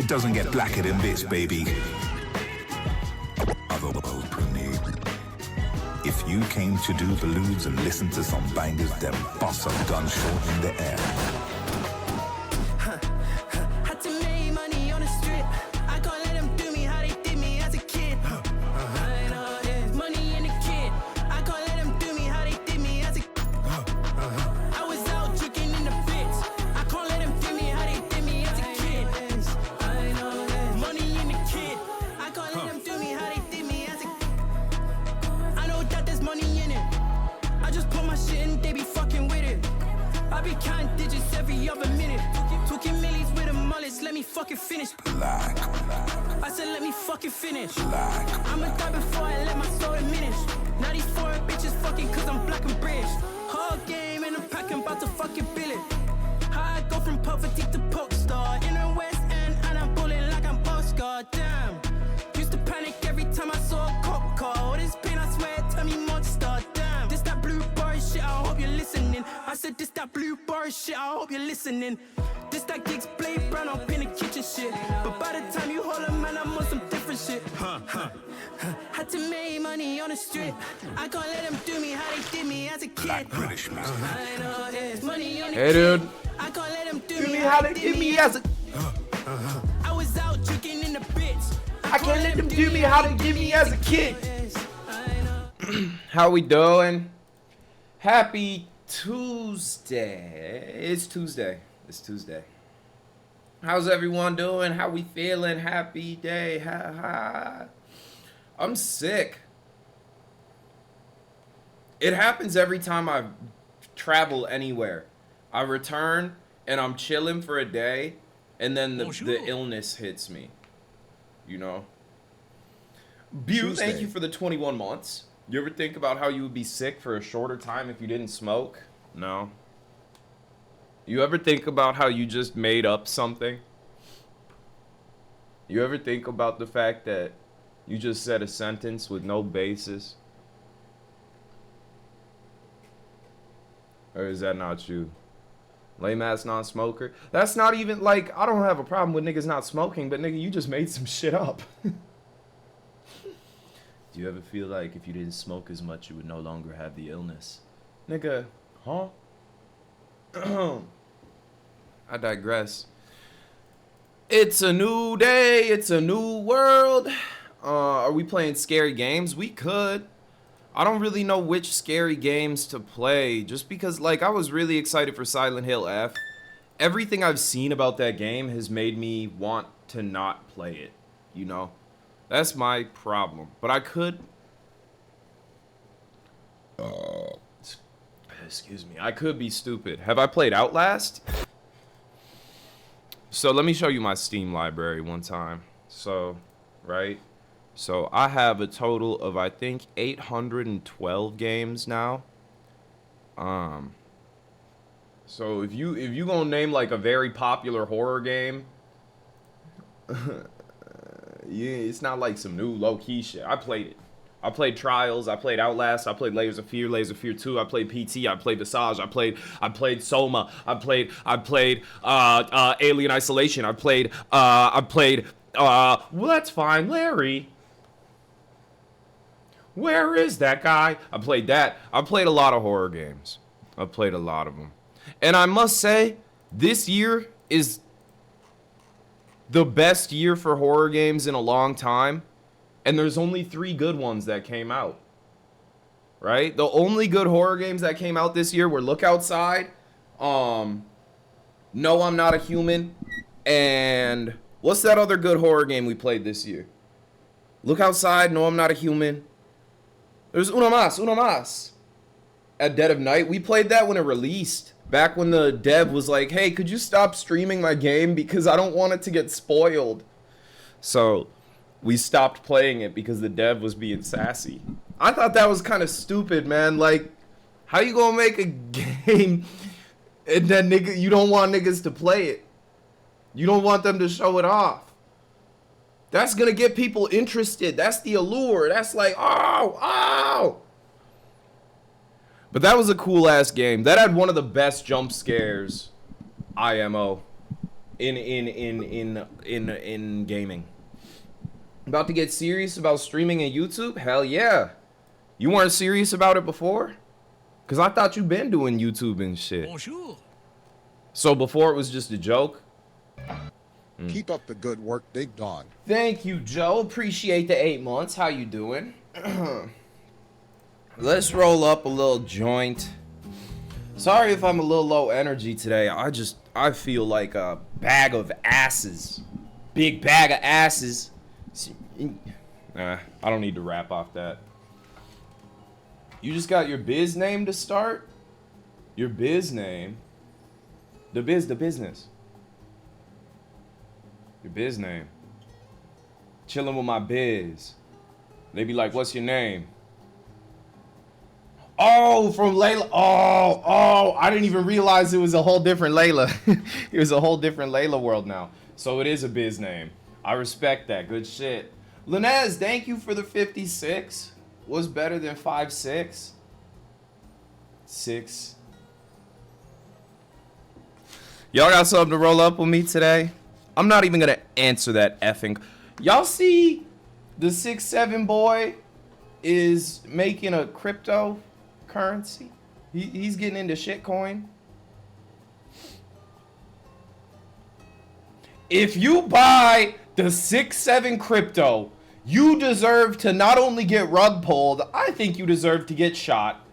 It doesn't get blacker than this, baby. If you came to do the lewds and listen to some bangers, then bust a gunshot in the air. Had to make money on the strip. I can't let them do me how they did me as a kid. I know there's money in the kid. I can't let them do me how they did me as a I was out drinking in the bits. I can't let them do me how they did me as a kid. I know there's money in the kid. I can't let them do me how they did me as a I know that there's money in it. I just put my shit in, they be fucking with it. I be counting digits every other minute. Talking millies with a mullet, let me fucking finish. Black. I said let me fucking finish. Black. I'ma die before I let my soul diminish. Now these foreign bitches fucking cause I'm black and British. Hard game and I'm packing, about to fucking bill it. How I go from poverty to pop star. In the West End and I'm bullying like I'm Oscar. Damn. Used to panic every time I saw a cop car. All this pain I swear tell me monster. Damn. This that blue bar shit, I hope you're listening. I said this that blue bar shit, I hope you're listening. This that gigs blade brown up in the kitchen shit. But by the time you hold a man, I'm on some different shit. Had to make money on the strip. I can't let them do me how they did me as a kid. Black British music. I know there's money on the Hey, dude. I can't let them do me how they did me as a I was out drinking in the bits. I can't let them do me how they did me as a kid. How we doing? Happy Tuesday. It's Tuesday. It's Tuesday. How's everyone doing? How we feeling? Happy day. Ha ha. I'm sick. It happens every time I travel anywhere. I return and I'm chilling for a day and then the illness hits me. You know? Bu, thank you for the 21 months. You ever think about how you would be sick for a shorter time if you didn't smoke? No. You ever think about how you just made up something? You ever think about the fact that you just said a sentence with no basis? Or is that not you? Lame ass non-smoker? That's not even like, I don't have a problem with niggas not smoking, but nigga, you just made some shit up. Do you ever feel like if you didn't smoke as much, you would no longer have the illness? Nigga, huh? I digress. It's a new day. It's a new world. Are we playing scary games? We could. I don't really know which scary games to play. Just because, like, I was really excited for Silent Hill F. Everything I've seen about that game has made me want to not play it. You know? That's my problem. But I could... excuse me. I could be stupid. Have I played Outlast? So let me show you my Steam library one time. So, right? So I have a total of, I think, 812 games now. So if you gonna name like a very popular horror game, yeah, it's not like some new low-key shit. I played it. I played Trials, I played Outlast, I played Layers of Fear 2, I played PT, I played Visage, I played Soma, I played Alien Isolation, I played well, that's fine, Larry. Where is that guy? I played that. I played a lot of horror games. I played a lot of them. And I must say, this year is the best year for horror games in a long time. And there's only 3 good ones that came out. Right? The only good horror games that came out this year were Look Outside, No, I'm Not a Human, and what's that other good horror game we played this year? Look Outside, No, I'm Not a Human. There's Uno Mas. At Dead of Night. We played that when it released. Back when the dev was like, hey, could you stop streaming my game because I don't want it to get spoiled. So we stopped playing it because the dev was being sassy. I thought that was kind of stupid, man. Like, how you gonna make a game and then you don't want niggas to play it? You don't want them to show it off. That's gonna get people interested. That's the allure. That's like, oh. But that was a cool ass game. That had one of the best jump scares, IMO, in gaming. About to get serious about streaming and YouTube? Hell yeah. You weren't serious about it before? Cause I thought you been doing YouTube and shit. Bonjour. So before it was just a joke? Keep up the good work, Big Dog. Thank you, Joe. Appreciate the 8 months. How you doing? Let's roll up a little joint. Sorry if I'm a little low energy today. I feel like a bag of asses. Big bag of asses. I don't need to rap off that. You just got your biz name to start? Your biz name? The business. Your biz name. Chilling with my biz. They be like, what's your name? Oh, from Layla. Oh, I didn't even realize it was a whole different Layla. It was a whole different Layla world now. So it is a biz name. I respect that. Good shit. Linez, thank you for the 56. What's better than 5'6"? 6. Y'all got something to roll up with me today? I'm not even gonna answer that effing. Y'all see the 6'7" boy is making a cryptocurrency? He's getting into shitcoin. If you buy the 6'7" crypto, you deserve to not only get rug pulled, I think you deserve to get shot.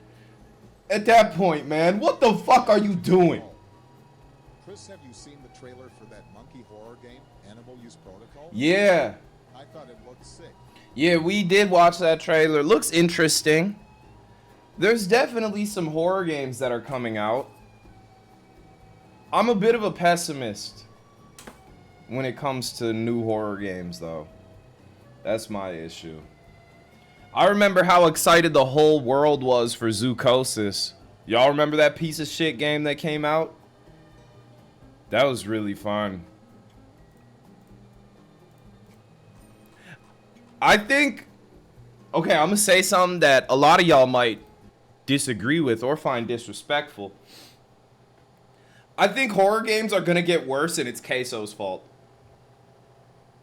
At that point, man, what the fuck are you doing? Chris, have you seen the trailer for that monkey horror game, Animal Use Protocol? Yeah. I thought it looked sick. Yeah, we did watch that trailer. Looks interesting. There's definitely some horror games that are coming out. I'm a bit of a pessimist when it comes to new horror games, though. That's my issue. I remember how excited the whole world was for Zoocosis. Y'all remember that piece of shit game that came out? That was really fun. I think... Okay, I'm gonna say something that a lot of y'all might disagree with or find disrespectful. I think horror games are gonna get worse and it's Queso's fault.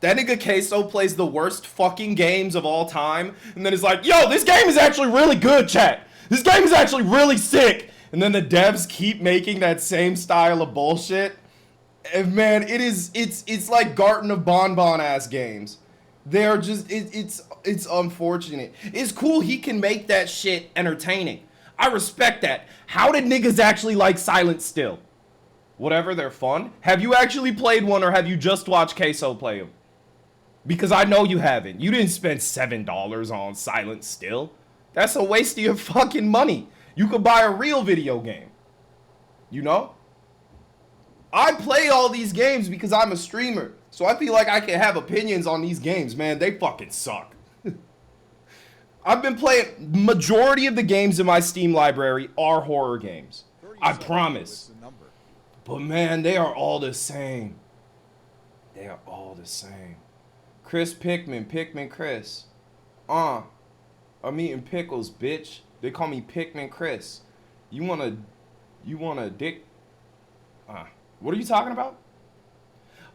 That nigga Queso plays the worst fucking games of all time, and then it's like, yo, this game is actually really good, chat. This game is actually really sick. And then the devs keep making that same style of bullshit. And man, it's like Garten of Bonbon ass games. They're just, it's unfortunate. It's cool he can make that shit entertaining. I respect that. How did niggas actually like Silent Still? Whatever, they're fun. Have you actually played one or have you just watched Queso play them? Because I know you haven't. You didn't spend $7 on Silent Still. That's a waste of your fucking money. You could buy a real video game. You know? I play all these games because I'm a streamer. So I feel like I can have opinions on these games, man. They fucking suck. I've been playing... Majority of the games in my Steam library are horror games. I promise. But man, they are all the same. They are all the same. Chris Pikmin Chris. I'm eating pickles, bitch. They call me Pikmin Chris. You want a dick? What are you talking about?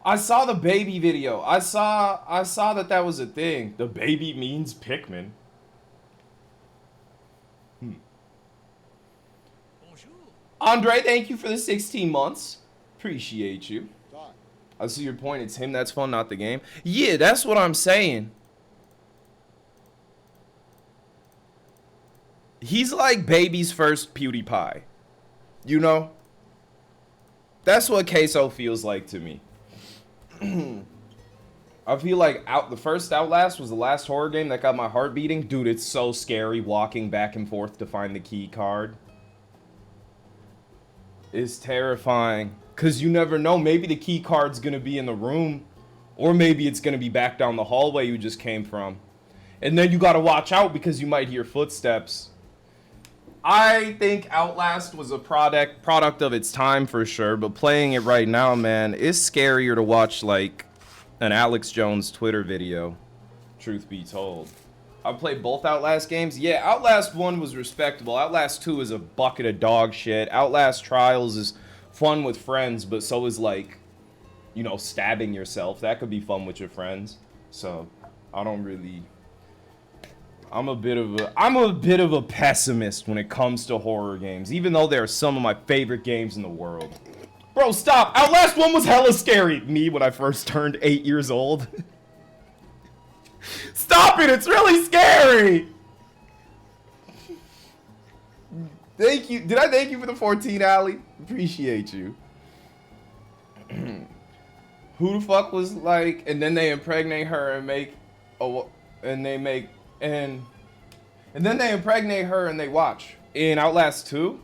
I saw the baby video. I saw that was a thing. The baby means Pikmin. Andre, thank you for the 16 months. Appreciate you. I see your point. It's him that's fun, not the game. Yeah, that's what I'm saying. He's like baby's first PewDiePie. You know? That's what Queso feels like to me. I feel like the first Outlast was the last horror game that got my heart beating. Dude, it's so scary walking back and forth to find the key card. It's terrifying. Because you never know. Maybe the key card's going to be in the room. Or maybe it's going to be back down the hallway you just came from. And then you got to watch out because you might hear footsteps. I think Outlast was a product of its time for sure. But playing it right now, man, it's scarier to watch like an Alex Jones Twitter video. Truth be told. I played both Outlast games. Yeah, Outlast 1 was respectable. Outlast 2 is a bucket of dog shit. Outlast Trials is... fun with friends, but so is like you know, stabbing yourself. That could be fun with your friends. So I don't really. I'm a bit of a pessimist when it comes to horror games, even though they're some of my favorite games in the world. Bro, stop! Outlast 1 was hella scary. Me when I first turned 8 years old. Stop it! It's really scary. Thank you. Did I thank you for the 14, Allie? Appreciate you. Who the fuck was like, and then they impregnate her and make, and then they impregnate her and they watch. In Outlast 2?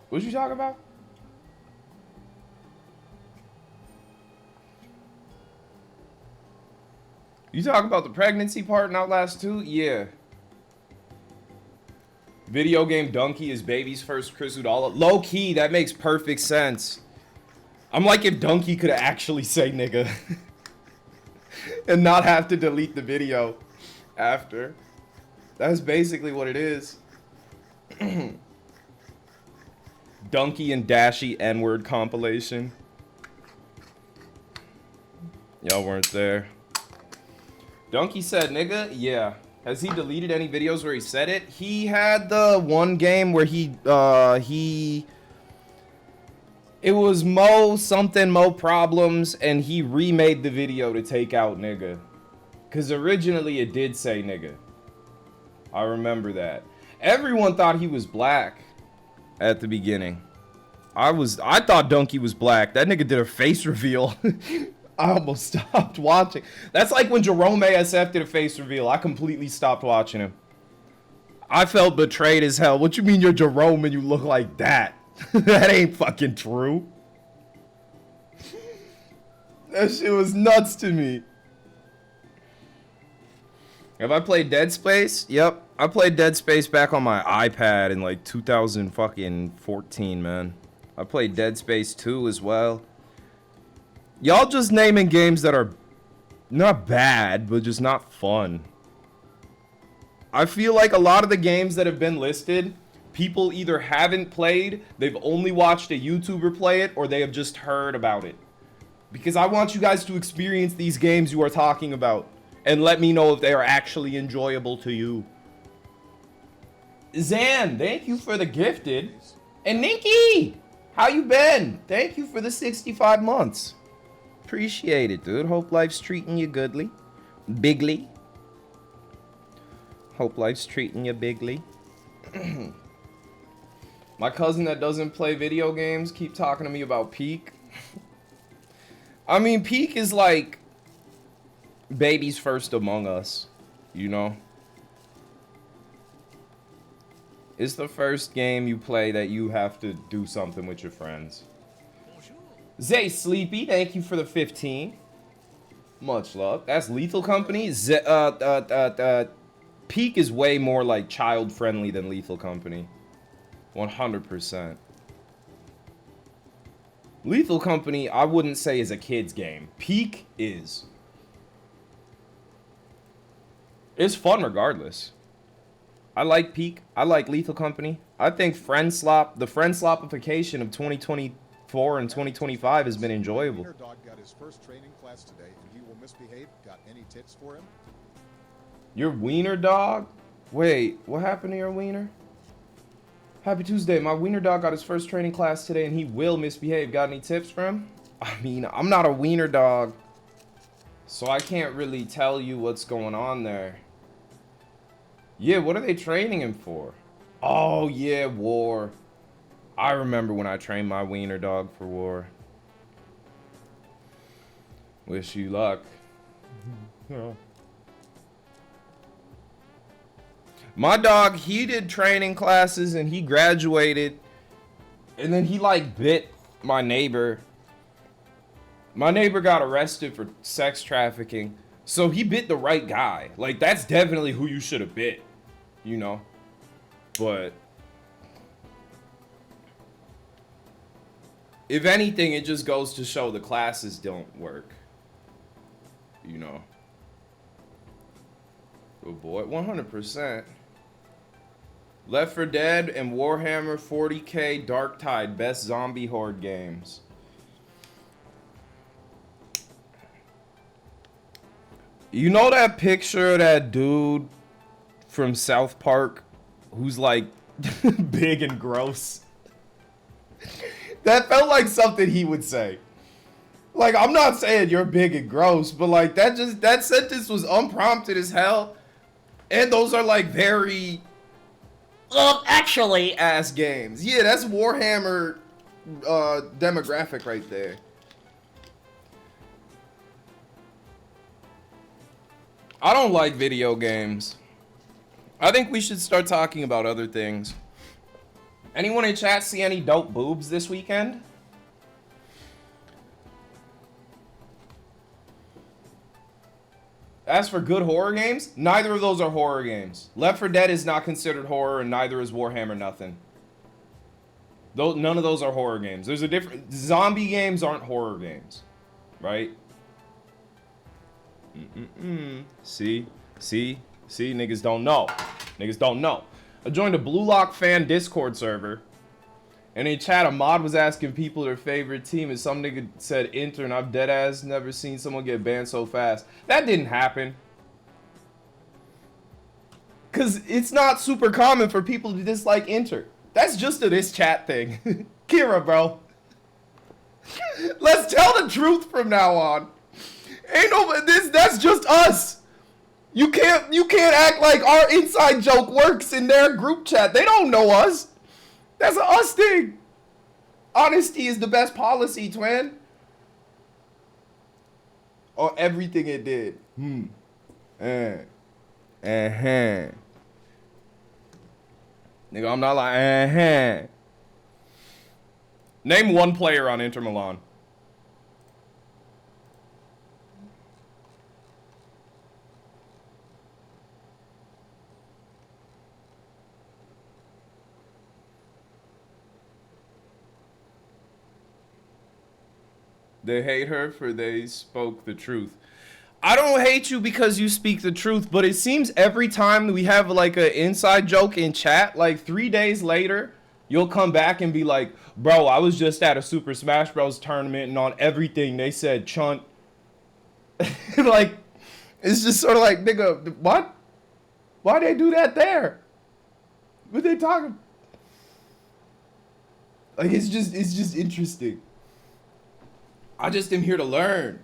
What you talking about? You talking about the pregnancy part in Outlast 2? Yeah. Video game donkey is baby's first Chrisudalla. Low key, that makes perfect sense. I'm like if Donkey could actually say nigga. And not have to delete the video after. That's basically what it is. Donkey and Dashy N-word compilation. Y'all weren't there. Donkey said nigga? Yeah. Has he deleted any videos where he said it? He had the one game where it was Mo Problems, and he remade the video to take out nigga. Cause originally it did say nigga. I remember that. Everyone thought he was black at the beginning. I thought Donkey was black. That nigga did a face reveal. I almost stopped watching. That's like when Jerome ASF did a face reveal. I completely stopped watching him. I felt betrayed as hell. What you mean you're Jerome and you look like that? That ain't fucking true. That shit was nuts to me. Have I played Dead Space? Yep. I played Dead Space back on my iPad in like 2014, man. I played Dead Space 2 as well. Y'all just naming games that are not bad, but just not fun. I feel like a lot of the games that have been listed, people either haven't played, they've only watched a YouTuber play it, or they have just heard about it. Because I want you guys to experience these games you are talking about, and let me know if they are actually enjoyable to you. Zan, thank you for the gifted. And Ninky, how you been? Thank you for the 65 months. Appreciate it, dude. Hope life's treating you goodly. Bigly. Hope life's treating you bigly. My cousin that doesn't play video games keep talking to me about Peak. I mean, Peak is like baby's first Among Us, you know? It's the first game you play that you have to do something with your friends. Zay Sleepy, thank you for the 15. Much love. That's Lethal Company. Peak is way more like child friendly than Lethal Company. 100%. Lethal Company, I wouldn't say is a kid's game. Peak is. It's fun regardless. I like Peak. I like Lethal Company. I think the friend slopification of 2024 and 2025 has been enjoyable. Wiener dog got his first training class today, and he will misbehave. Got any tips for him? Your wiener dog? Wait, what happened to your wiener? Happy Tuesday. My wiener dog got his first training class today, and he will misbehave. Got any tips for him? I mean, I'm not a wiener dog, so I can't really tell you what's going on there. Yeah, what are they training him for? Oh, yeah, war. I remember when I trained my wiener dog for war. Wish you luck. My dog, he did training classes and he graduated. And then he like bit my neighbor. My neighbor got arrested for sex trafficking. So he bit the right guy. Like, that's definitely who you should have bit, you know? But if anything, it just goes to show the classes don't work, you know? Oh boy, 100%. Left 4 Dead and Warhammer 40K Dark Tide, best zombie horde games. You know that picture of that dude from South Park who's like big and gross? That felt like something he would say. Like, I'm not saying you're big and gross, but like that sentence was unprompted as hell. And those are like very actually ass games. Yeah, that's Warhammer demographic right there. I don't like video games. I think we should start talking about other things. Anyone in chat see any dope boobs this weekend? As for good horror games, neither of those are horror games. Left 4 Dead is not considered horror, and neither is Warhammer nothing. None of those are horror games. There's a different... Zombie games aren't horror games. Right? See? Niggas don't know. Niggas don't know. I joined a Blue Lock fan Discord server. And in chat, a mod was asking people their favorite team, and some nigga said Inter, and I've deadass never seen someone get banned so fast. That didn't happen. Because it's not super common for people to dislike Inter. That's just a this chat thing. Kira, bro. Let's tell the truth from now on. Ain't no that's just us. You can't act like our inside joke works in their group chat. They don't know us. That's an us thing. Honesty is the best policy, twin. Or everything it did. Nigga, I'm not like, Name one player on Inter Milan. They hate her for they spoke the truth. I don't hate you because you speak the truth, but it seems every time we have like an inside joke in chat, like 3 days later, you'll come back and be like, bro, I was just at a Super Smash Bros. Tournament and on everything they said chunt. Like, it's just sort of like, nigga, what? Why they do that there? What they talking? Like, it's just interesting. I just am here to learn.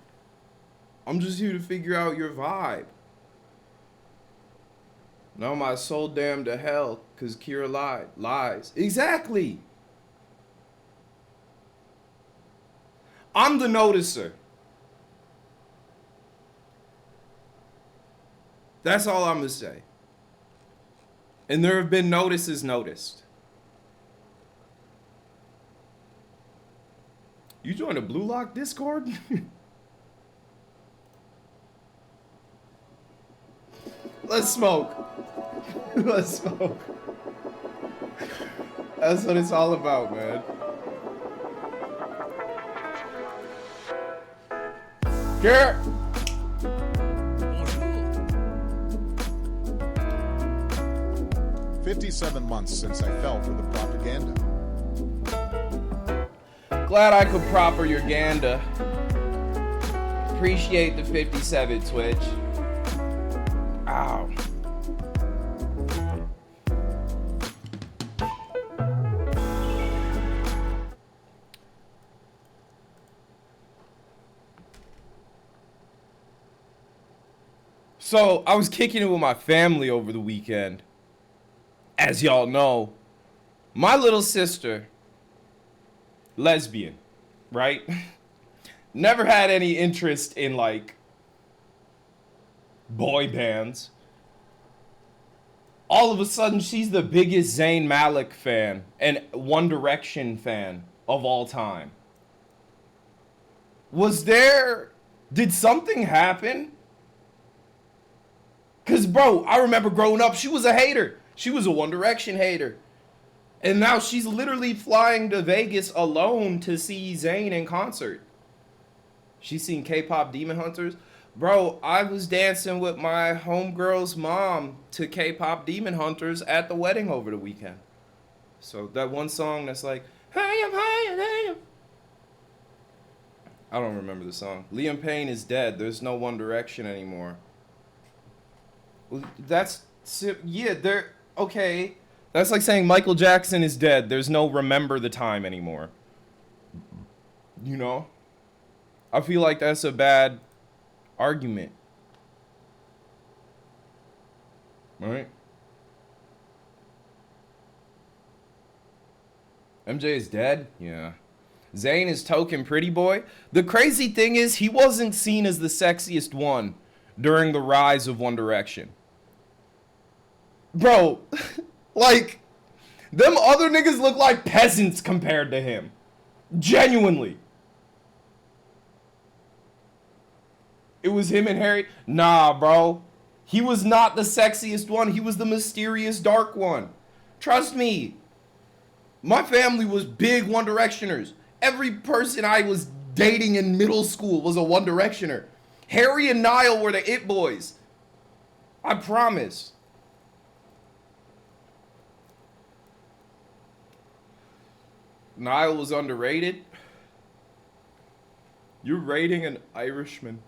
I'm just here to figure out your vibe. Now my soul damned to hell because Kira lies. Exactly. I'm the noticer. That's all I'm going to say. And there have been notices noticed. You joined a Blue Lock Discord? Let's smoke. Let's smoke. That's what it's all about, man. Garrett! 57 months since I fell for the propaganda. Glad I could proper your ganda. Appreciate the 57, Twitch. Ow. So, I was kicking it with my family over the weekend. As y'all know, my little sister, lesbian, right? Never had any interest in, like, boy bands. All of a sudden, she's the biggest Zayn Malik fan and One Direction fan of all time. Did something happen? Because, bro, I remember growing up, she was a hater. She was a One Direction hater. And now she's literally flying to Vegas alone to see Zayn in concert. She's seen K-pop Demon Hunters. Bro, I was dancing with my homegirl's mom to K-pop Demon Hunters at the wedding over the weekend. So that one song that's like, hey, I'm high, hey, I don't remember the song. Liam Payne is dead. There's no One Direction anymore. That's, yeah, they're, okay. That's like saying Michael Jackson is dead. There's no Remember the Time anymore. You know? I feel like that's a bad argument. Right? MJ is dead? Yeah. Zayn is token pretty boy. The crazy thing is, he wasn't seen as the sexiest one during the rise of One Direction. Bro, like, them other niggas look like peasants compared to him. Genuinely. It was him and Harry. Nah, bro. He was not the sexiest one. He was the mysterious dark one. Trust me. My family was big One Directioners. Every person I was dating in middle school was a One Directioner. Harry and Niall were the it boys. I promise. Niall was underrated. You're rating an Irishman.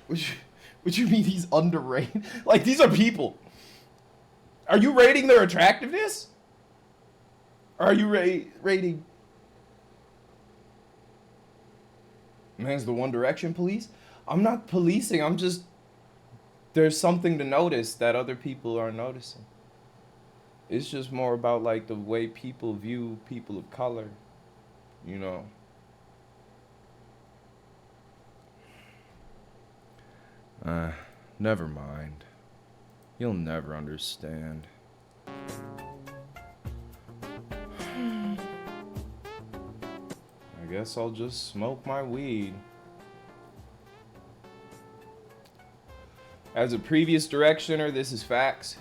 What you mean he's underrated? Like, these are people. Are you rating their attractiveness? Or are you rating... Man's the One Direction police? I'm not policing, I'm just... There's something to notice that other people are noticing. It's just more about, like, the way people view people of color. You know? Never mind. You'll never understand. I guess I'll just smoke my weed. As a previous directioner, this is facts.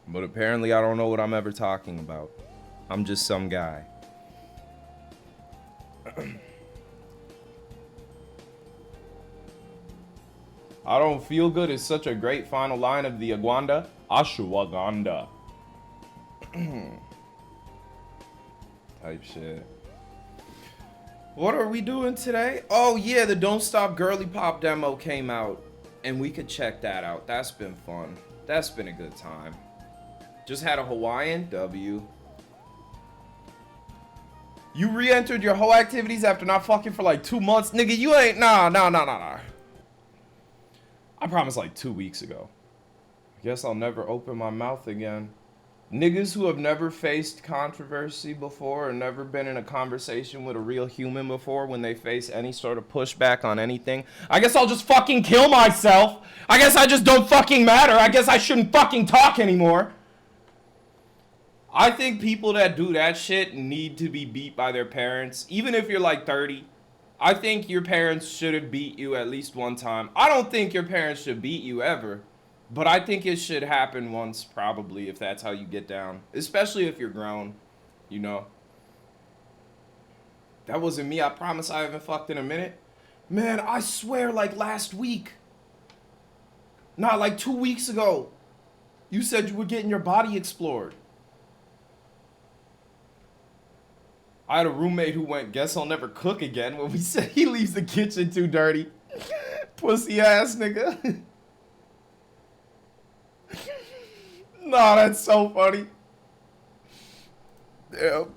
But apparently I don't know what I'm ever talking about. I'm just some guy. I don't feel good is such a great final line of the Agwanda. Ashwagandha. Type shit. What are we doing today? Oh yeah, the Don't Stop Girly Pop demo came out. And we could check that out. That's been fun. That's been a good time. Just had a Hawaiian W. You re-entered your whole activities after not fucking for like 2 months? Nigga, you ain't... Nah. I promised like 2 weeks ago. I guess I'll never open my mouth again. Niggas who have never faced controversy before or never been in a conversation with a real human before when they face any sort of pushback on anything. I guess I'll just fucking kill myself. I guess I just don't fucking matter. I guess I shouldn't fucking talk anymore. I think people that do that shit need to be beat by their parents. Even if you're like 30. I think your parents should have beat you at least one time. I don't think your parents should beat you ever. But I think it should happen once, probably, if that's how you get down. Especially if you're grown, you know. That wasn't me. I promise I haven't fucked in a minute. Man, I swear, like last week. Nah, like 2 weeks ago. You said you were getting your body explored. I had a roommate who went, guess I'll never cook again, when we said he leaves the kitchen too dirty. Pussy ass nigga. Nah, that's so funny. Damn.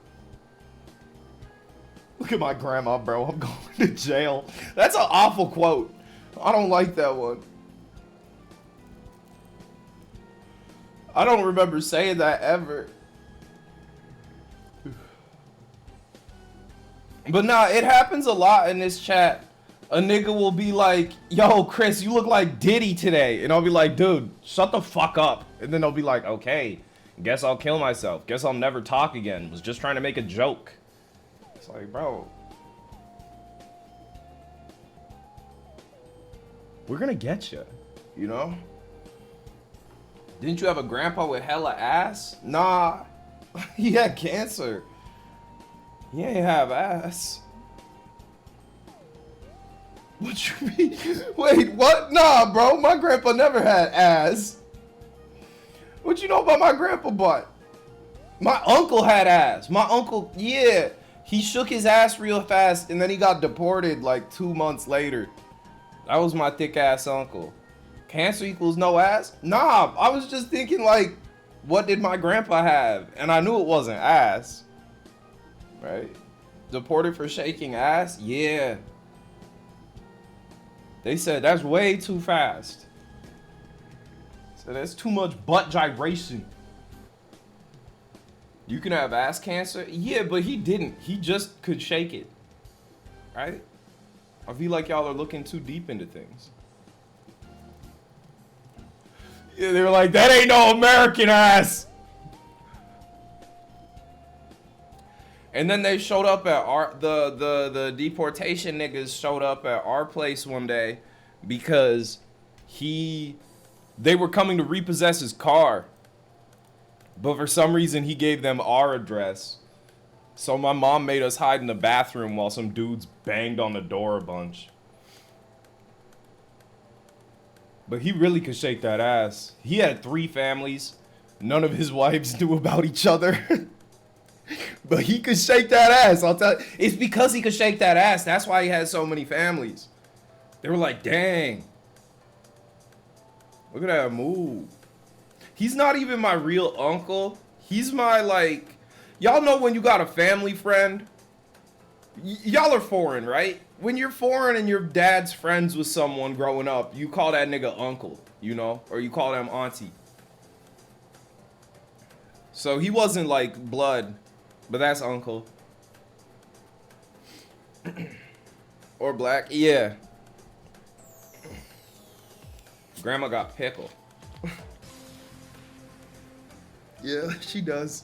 Look at my grandma, bro. I'm going to jail. That's an awful quote. I don't like that one. I don't remember saying that ever. But nah, it happens a lot in this chat. A nigga will be like, yo, Chris, you look like Diddy today. And I'll be like, dude, shut the fuck up. And then they'll be like, okay, guess I'll kill myself. Guess I'll never talk again. Was just trying to make a joke. It's like, bro. We're gonna get you, you know? Didn't you have a grandpa with hella ass? Nah, he had cancer. He ain't have ass. What you mean? Wait, what? Nah, bro. My grandpa never had ass. What you know about my grandpa butt? My uncle had ass. My uncle, yeah. He shook his ass real fast and then he got deported like 2 months later. That was my thick ass uncle. Cancer equals no ass? Nah, I was just thinking like, what did my grandpa have? And I knew it wasn't ass. Right? Deported for shaking ass? Yeah. They said that's way too fast. So that's too much butt gyration. You can have ass cancer? Yeah, but he didn't. He just could shake it. Right? I feel like y'all are looking too deep into things. Yeah, they were like, that ain't no American ass. And then they showed up at the deportation niggas showed up at our place one day because they were coming to repossess his car. But for some reason he gave them our address. So my mom made us hide in the bathroom while some dudes banged on the door a bunch. But he really could shake that ass. He had 3 families. None of his wives knew about each other. But he could shake that ass, I'll tell you. It's because he could shake that ass. That's why he had so many families. They were like, dang. Look at that move. He's not even my real uncle. He's my, like... Y'all know when you got a family friend? Y'all are foreign, right? When you're foreign and your dad's friends with someone growing up, you call that nigga uncle, you know? Or you call them auntie. So he wasn't, like, blood. But that's uncle. Or black. Yeah. Grandma got pickle. Yeah, she does.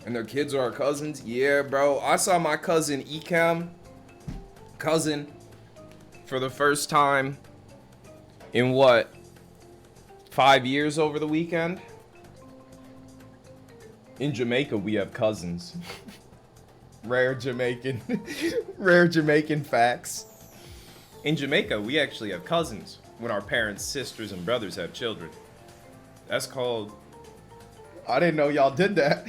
And their kids are our cousins. Yeah, bro. I saw my cousin Ekam. For the first time in what? 5 years over the weekend? In Jamaica, we have cousins. Rare Jamaican facts. In Jamaica, we actually have cousins when our parents, sisters, and brothers have children. That's called... I didn't know y'all did that.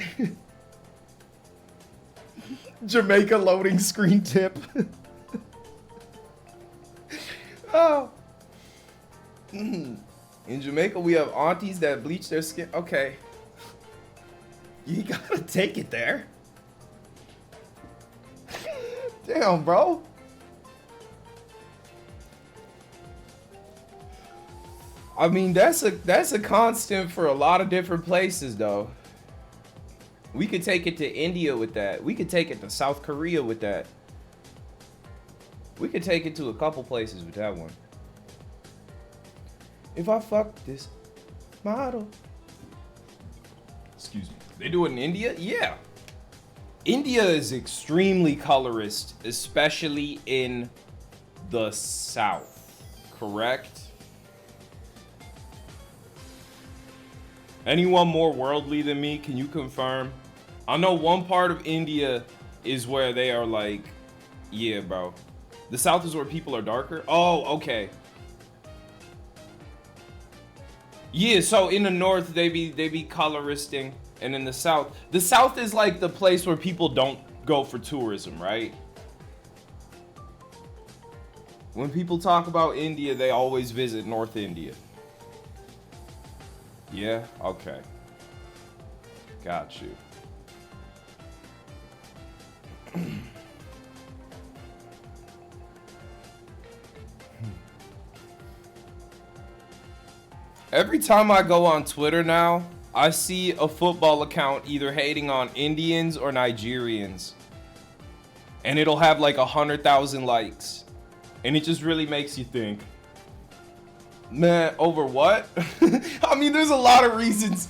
Jamaica loading screen tip. Oh. In Jamaica, we have aunties that bleach their skin. Okay. You gotta take it there. Damn, bro. I mean, that's a constant for a lot of different places, though. We could take it to India with that. We could take it to South Korea with that. We could take it to a couple places with that one. If I fuck this model. Excuse me. They do it in India? Yeah. India is extremely colorist, especially in the South. Correct? Anyone more worldly than me, can you confirm? I know one part of India is where they are like, yeah, bro. The South is where people are darker? Oh, okay. Yeah, so in the North, they be coloristing. And in the South is like the place where people don't go for tourism, right? When people talk about India, they always visit North India. Yeah? Okay. Got you. Every time I go on Twitter now, I see a football account either hating on Indians or Nigerians. And it'll have like 100,000 likes. And it just really makes you think, man, over what? I mean, there's a lot of reasons.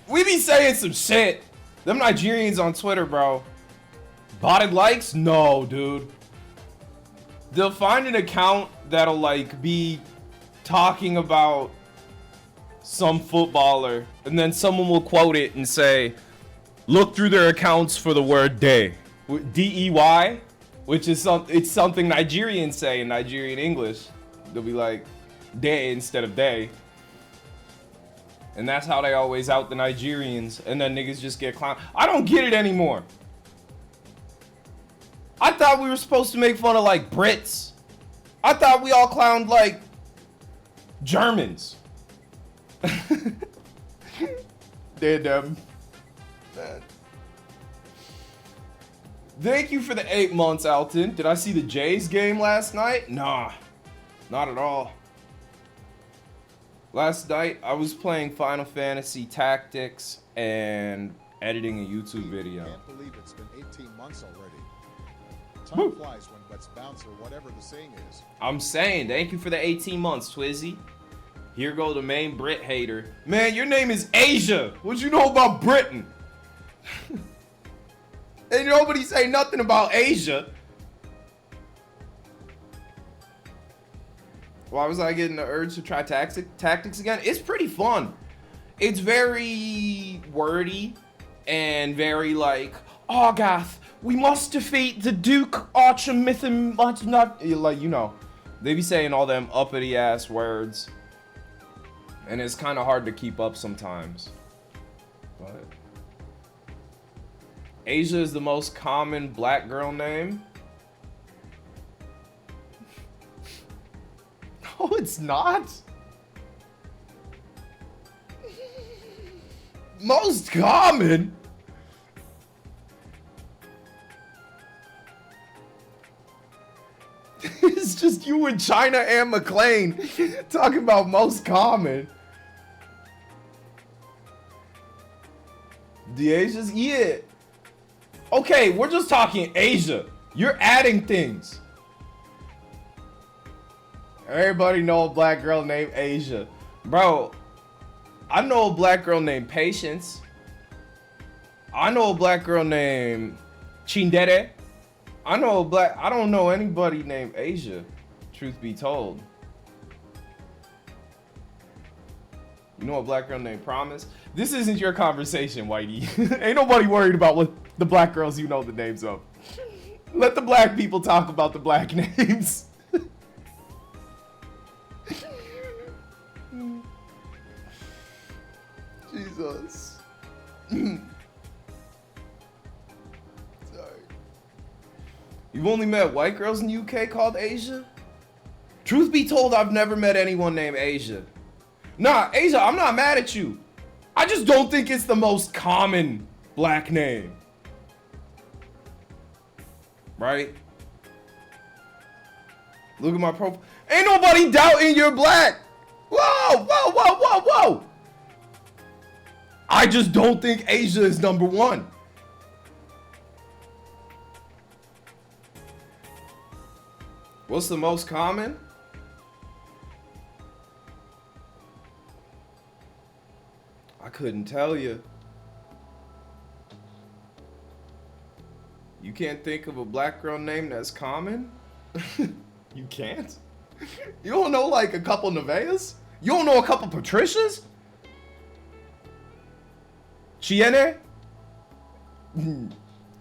We be saying some shit. Them Nigerians on Twitter, bro. Botted likes? No, dude. They'll find an account that'll like be talking about some footballer, and then someone will quote it and say, look through their accounts for the word day. D-E-Y which is it's something Nigerians say in Nigerian English. They'll be like, "They" instead of "they." And that's how they always out the Nigerians. And then niggas just get clowned. I don't get it anymore. I thought we were supposed to make fun of like Brits. I thought we all clowned like Germans. They're dumb. Man. Thank you for the 8 months, Alton. Did I see the Jays game last night? Nah, not at all. Last night, I was playing Final Fantasy Tactics and editing a YouTube video. I can't believe it's been 18 months already. Time flies when butts bounce or whatever the saying is. I'm saying, thank you for the 18 months, Twizzy. Here go the main Brit hater. Man, your name is Asia. What you know about Britain? Ain't nobody say nothing about Asia. Why was I getting the urge to try tactics again? It's pretty fun. It's very wordy and very like, Argath, we must defeat the Duke Archimithim, not like, you know, they be saying all them uppity ass words, and it's kind of hard to keep up sometimes. But Asia is the most common black girl name. No, it's not. Most common? It's just you and China and McLean talking about most common. The Asians? Yeah. Okay, we're just talking Asia. You're adding things. Everybody know a black girl named Asia. Bro, I know a black girl named Patience. I know a black girl named Chindere. I don't know anybody named Asia, truth be told. You know a black girl named Promise? This isn't your conversation, Whitey. Ain't nobody worried about what the black girls you know the names of. Let the black people talk about the black names. Jesus. Sorry. You've only met white girls in the UK called Asia? Truth be told, I've never met anyone named Asia. Nah, Asia, I'm not mad at you. I just don't think it's the most common black name. Right? Look at my profile. Ain't nobody doubting you're black. Whoa, whoa, whoa, whoa, whoa. I just don't think Asia is number one. What's the most common? I couldn't tell you. You can't think of a black girl name that's common? You can't? You don't know like a couple Nevaehs? You don't know a couple Patricias? Chiene?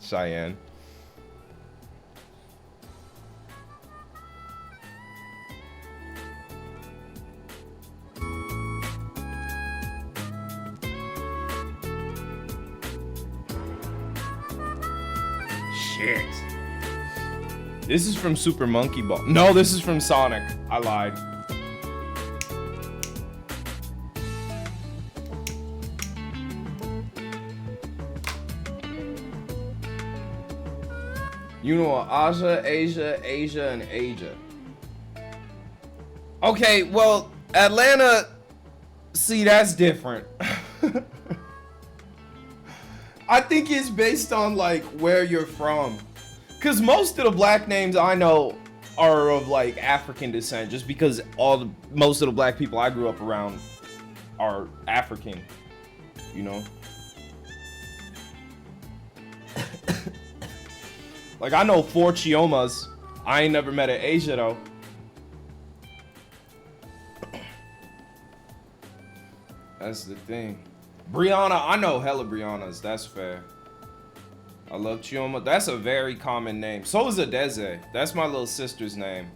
Cheyenne. Shit. This is from Super Monkey Ball. No, this is from Sonic. I lied. You know Asia, Asia, and Asia. Okay, well, Atlanta, see, that's different. I think it's based on like where you're from. Cause most of the black names I know are of like African descent, just because most of the black people I grew up around are African, you know? Like I know 4 Chiomas. I ain't never met an Asia though. That's the thing. Brianna, I know hella Briannas, that's fair. I love Chioma. That's a very common name. So is Adeze. That's my little sister's name.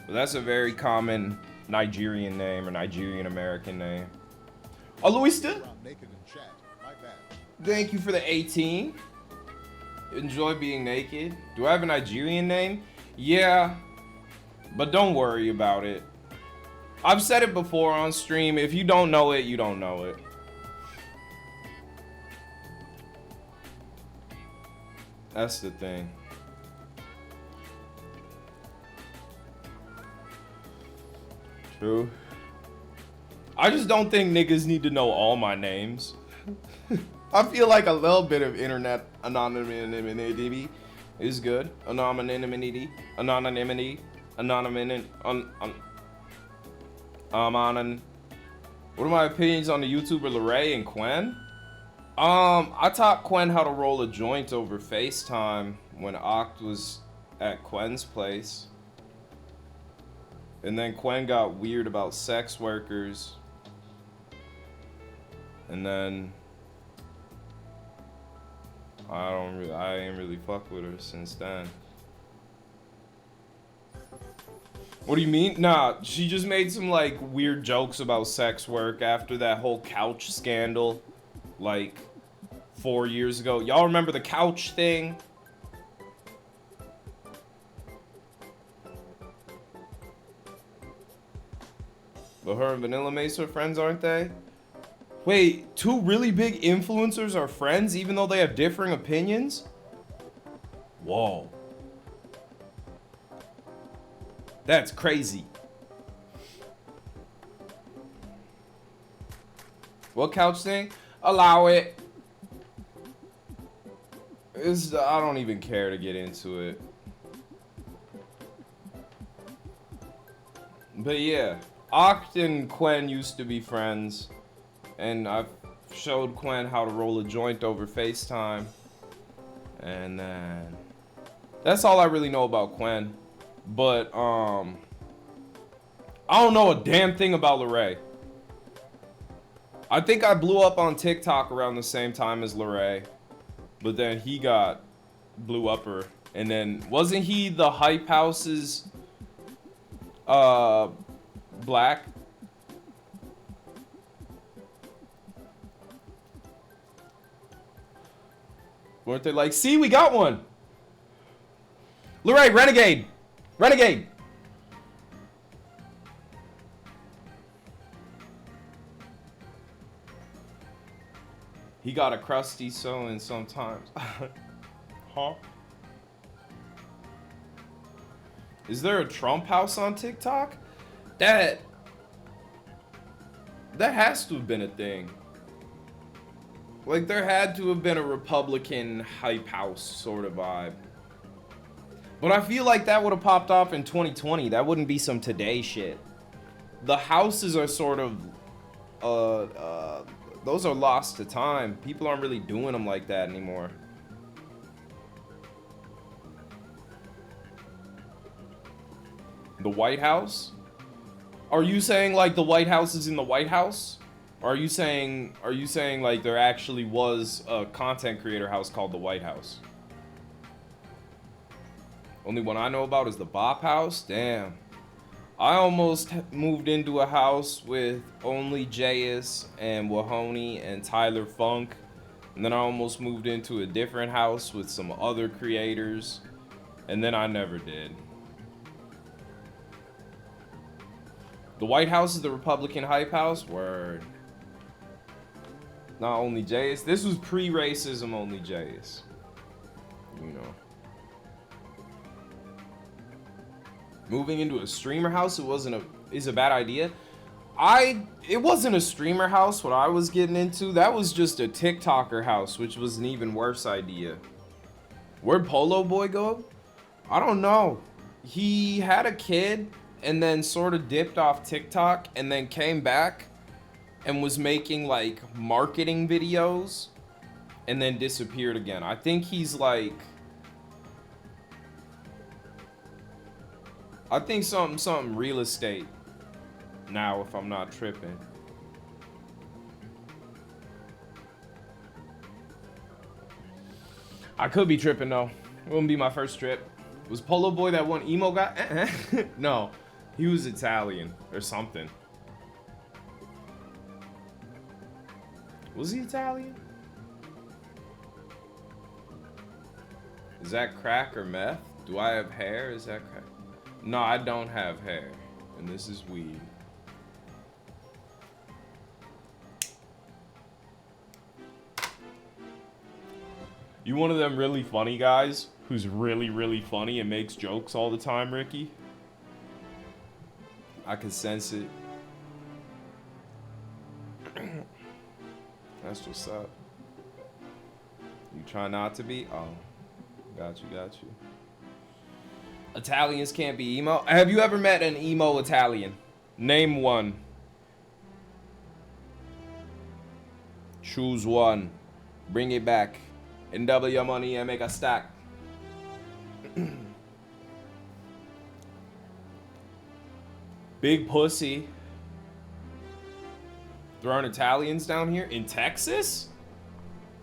But that's a very common Nigerian name or Nigerian American name. Oh, Luista, Around naked in chat. My bad. thank you for the 18. Enjoy being naked. Do I have a Nigerian name? Yeah, but don't worry about it. I've said it before on stream. If you don't know it, you don't know it. That's the thing. True. I just don't think niggas need to know all my names. I feel like a little bit of internet anonymity is good. Anonymity. What are my opinions on the YouTuber Larray and Quen? I taught Quen how to roll a joint over FaceTime when Oct was at Quen's place. And then Quen got weird about sex workers. And then I ain't really fuck with her since then. What do you mean? Nah, she just made some like weird jokes about sex work after that whole couch scandal like 4 years ago. Y'all remember the couch thing? But her and Vanilla Mace are friends, aren't they? Wait, two really big influencers are friends even though they have differing opinions? Whoa. That's crazy. What couch thing? Allow it. I don't even care to get into it. But yeah, Oct and Quen used to be friends. And I've showed Quen how to roll a joint over FaceTime. And then that's all I really know about Quen. But I don't know a damn thing about Larray. I think I blew up on TikTok around the same time as Larray. But then he blew upper. And then wasn't he the Hype House's black? Weren't they like, see, we got one. Larray, Renegade. Renegade. He got a crusty sewing sometimes. Huh? Is there a Trump house on TikTok? That has to have been a thing. Like, there had to have been a Republican hype house sort of vibe. But I feel like that would have popped off in 2020. That wouldn't be some today shit. The houses are sort of, those are lost to time. People aren't really doing them like that anymore. The White House? Are you saying like the White House is in the White House? Or are you saying like there actually was a content creator house called the White House? Only one I know about is the Bop House. Damn. I almost moved into a house with only Jayus and Wahoney and Tyler Funk. And then I almost moved into a different house with some other creators. And then I never did. The White House is the Republican hype house? Word. Not only Jayus. This was pre-racism only Jayus. You know. Moving into a streamer house is a bad idea. It wasn't a streamer house what I was getting into. That was just a TikToker house, which was an even worse idea. Where'd Polo Boy go? I don't know. He had a kid and then sort of dipped off TikTok and then came back and was making like marketing videos and then disappeared again. I think he's like, I think something real estate now, if I'm not tripping. I could be tripping though. It wouldn't be my first trip. Was Polo Boy that one emo guy? No, he was Italian or something. Was he Italian? Is that crack or meth? Do I have hair? Is that crack? No, I don't have hair. And this is weed. You one of them really funny guys who's really, really funny and makes jokes all the time, Ricky? I can sense it. That's what's up. You try not to be? Oh, got you, got you. Italians can't be emo? Have you ever met an emo Italian? Name one. Choose one. Bring it back. And double your money and make a stack. Big pussy. Throwing Italians down here in Texas?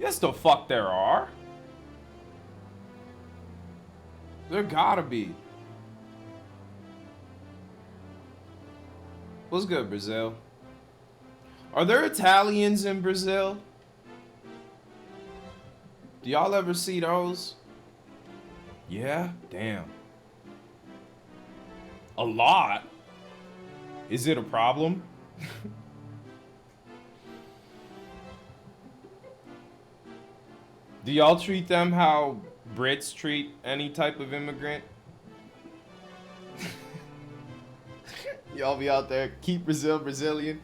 Yes, the fuck there are. There gotta be. What's good, Brazil? Are there Italians in Brazil? Do y'all ever see those? Yeah? Damn. A lot? Is it a problem? Do y'all treat them how Brits treat any type of immigrant? Y'all be out there, keep Brazil Brazilian.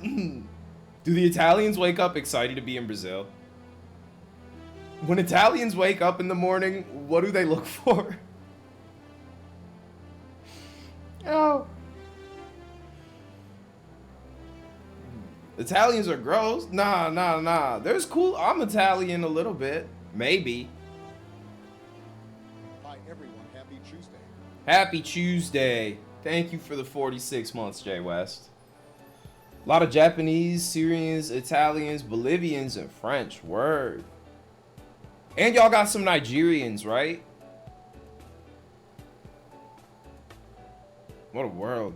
Do the Italians wake up excited to be in Brazil? When Italians wake up in the morning, what do they look for? Oh. Italians are gross? Nah. There's cool. I'm Italian a little bit. Maybe. Hi, everyone. Happy Tuesday. Happy Tuesday. Thank you for the 46 months, Jay West. A lot of Japanese, Syrians, Italians, Bolivians, and French. Word. And y'all got some Nigerians, right? What a world.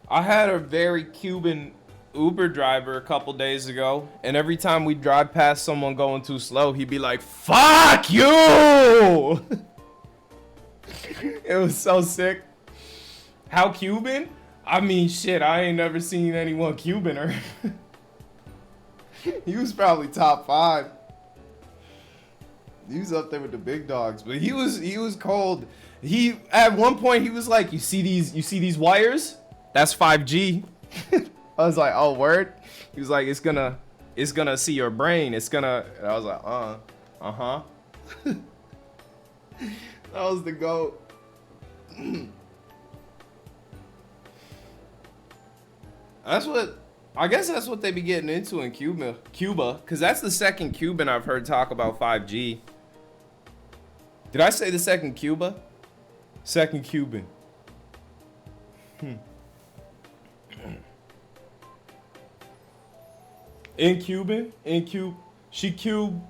I had a very Cuban Uber driver a couple days ago, and every time we drive past someone going too slow, he'd be like, "Fuck you!" It was so sick. How Cuban? I mean, shit, I ain't never seen anyone Cubaner. He was probably top 5. He was up there with the big dogs, but he was cold. He at one point he was like, "You see these wires? That's 5G." I was like, "Oh, word." He was like, it's gonna see your brain. It's gonna. And I was like, uh-huh. That was the GOAT. I guess that's what they be getting into in Cuba, because that's the second Cuban I've heard talk about 5G. Did I say the second Cuba? Second Cuban. In Cuban? In Cube? She Cube.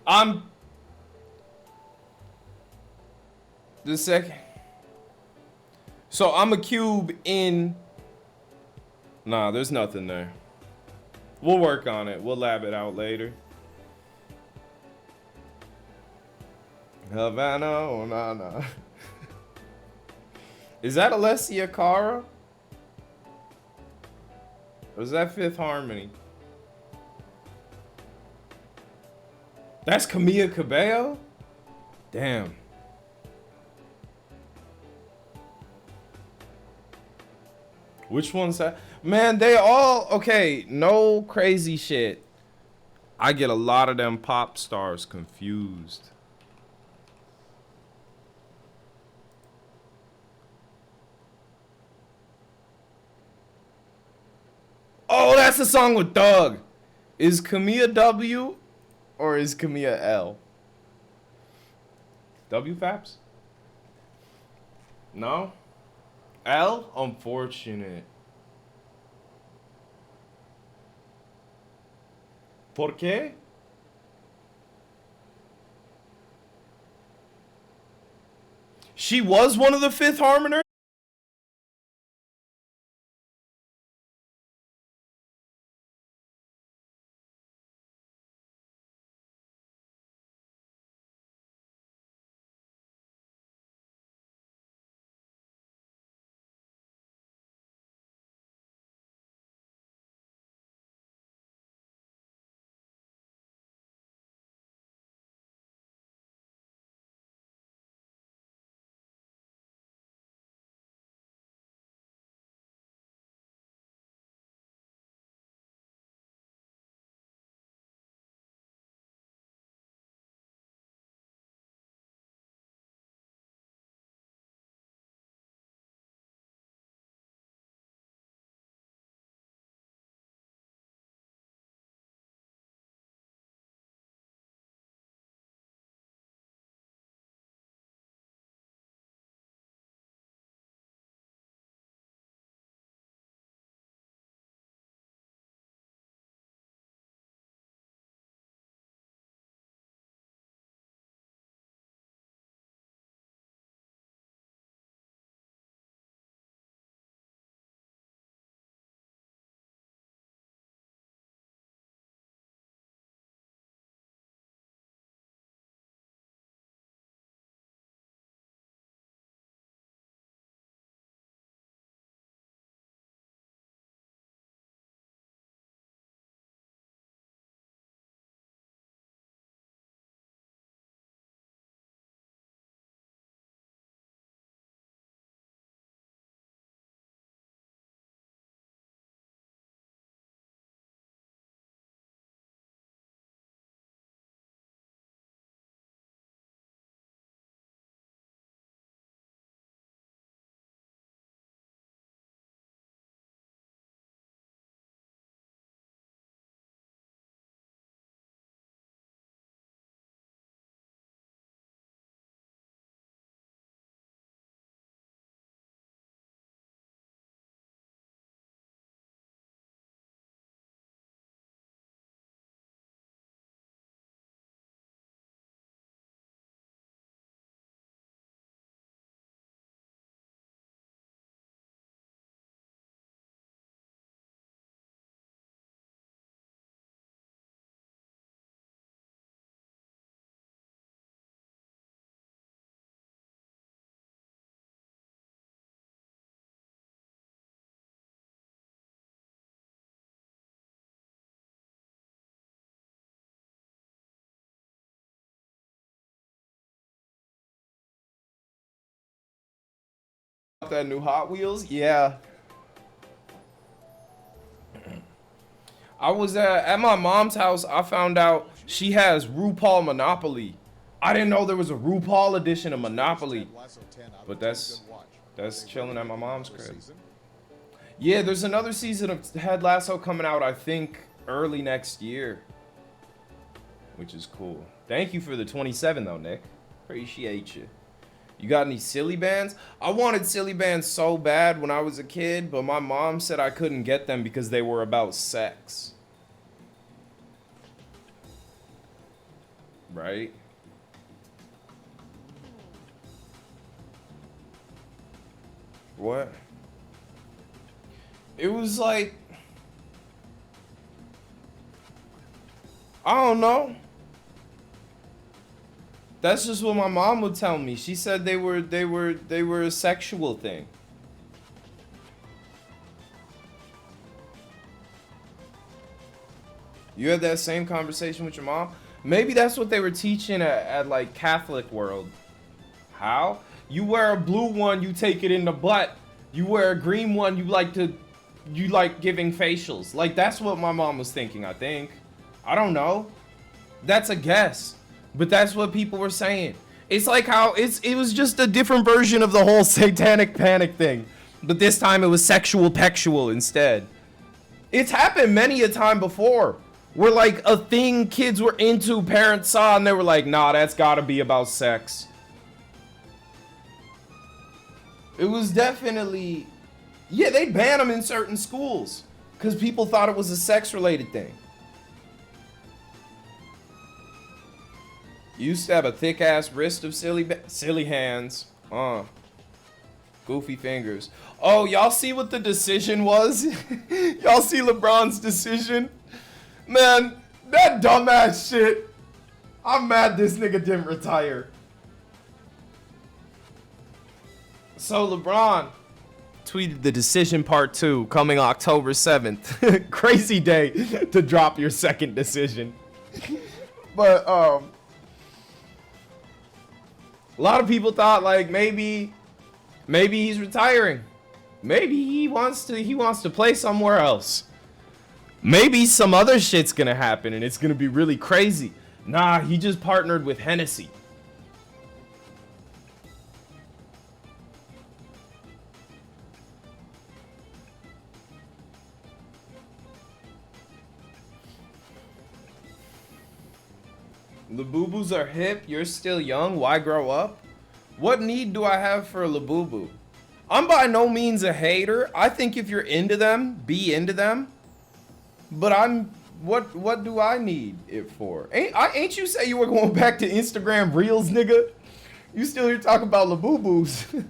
I'm the second. So I'm a cube in. Nah, there's nothing there. We'll work on it. We'll lab it out later. Havana, oh nah. Is that Alessia Cara? Or is that Fifth Harmony? That's Camila Cabello? Damn. Which one's that? Man, they all... Okay, no crazy shit. I get a lot of them pop stars confused. Oh, that's the song with Doug. Is Camilla W or is Camilla L? W Faps? No? L? Unfortunate. ¿Por qué? She was one of the fifth harmoners? That new Hot Wheels? Yeah. I was at my mom's house. I found out she has RuPaul Monopoly. I didn't know there was a RuPaul edition of Monopoly. But that's chilling at my mom's crib. Yeah, there's another season of Ted Lasso coming out, I think, early next year. Which is cool. Thank you for the 27 though, Nick. Appreciate you. You got any silly bands? I wanted silly bands so bad when I was a kid, but my mom said I couldn't get them because they were about sex. Right? What? It was like, I don't know. That's just what my mom would tell me. She said they were a sexual thing. You had that same conversation with your mom? Maybe that's what they were teaching at like Catholic World. How? You wear a blue one, you take it in the butt. You wear a green one, you like giving facials. Like that's what my mom was thinking, I think. I don't know. That's a guess. But that's what people were saying. It's like how it was just a different version of the whole satanic panic thing. But this time it was sexual pexual instead. It's happened many a time before. Where like a thing kids were into, parents saw, and they were like, nah, that's gotta be about sex. It was definitely, yeah, they ban them in certain schools because people thought it was a sex-related thing. You used to have a thick-ass wrist of silly hands. Goofy fingers. Oh, y'all see what the decision was? Y'all see LeBron's decision? Man, that dumbass shit. I'm mad this nigga didn't retire. So LeBron tweeted the decision part 2 coming October 7th. Crazy day to drop your second decision. But a lot of people thought like maybe he's retiring. Maybe he wants to play somewhere else. Maybe some other shit's gonna happen and it's gonna be really crazy. Nah, he just partnered with Hennessy. Labubu's are hip, you're still young, why grow up? What need do I have for a Labubu? I'm by no means a hater. I think if you're into them, be into them. But what do I need it for? Ain't you say you were going back to Instagram Reels, nigga? You still here talking about Labubus.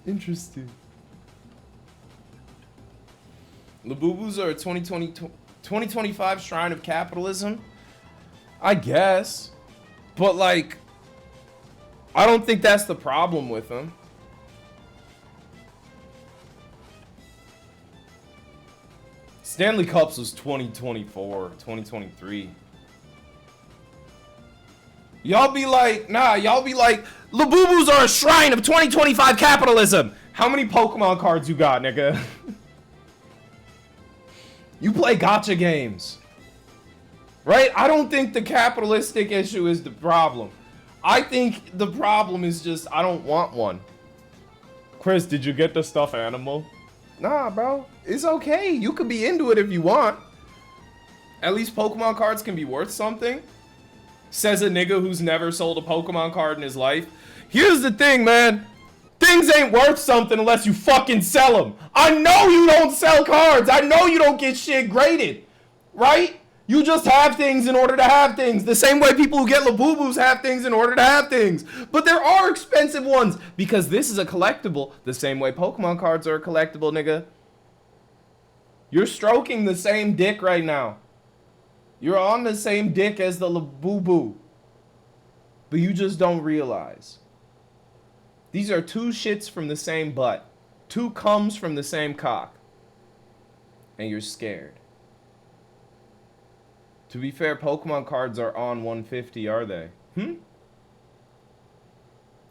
Interesting. Labubus are a 2025 shrine of capitalism? I guess. But like, I don't think that's the problem with them. Stanley Cups was 2024, 2023. Y'all be like, nah, y'all be like, Labubus are a shrine of 2025 capitalism. How many Pokemon cards you got, nigga? You play gacha games. Right? I don't think the capitalistic issue is the problem. I think the problem is just, I don't want one. Chris, did you get the stuffed animal? Nah, bro. It's okay. You could be into it if you want. At least Pokemon cards can be worth something. Says a nigga who's never sold a Pokemon card in his life. Here's the thing, man. Things ain't worth something unless you fucking sell them. I know you don't sell cards. I know you don't get shit graded. Right? You just have things in order to have things. The same way people who get Labubus have things in order to have things. But there are expensive ones because this is a collectible. The same way Pokemon cards are a collectible, nigga. You're stroking the same dick right now. You're on the same dick as the Labubu. But you just don't realize. These are two shits from the same butt. Two cums from the same cock. And you're scared. To be fair, Pokemon cards are on 150, are they?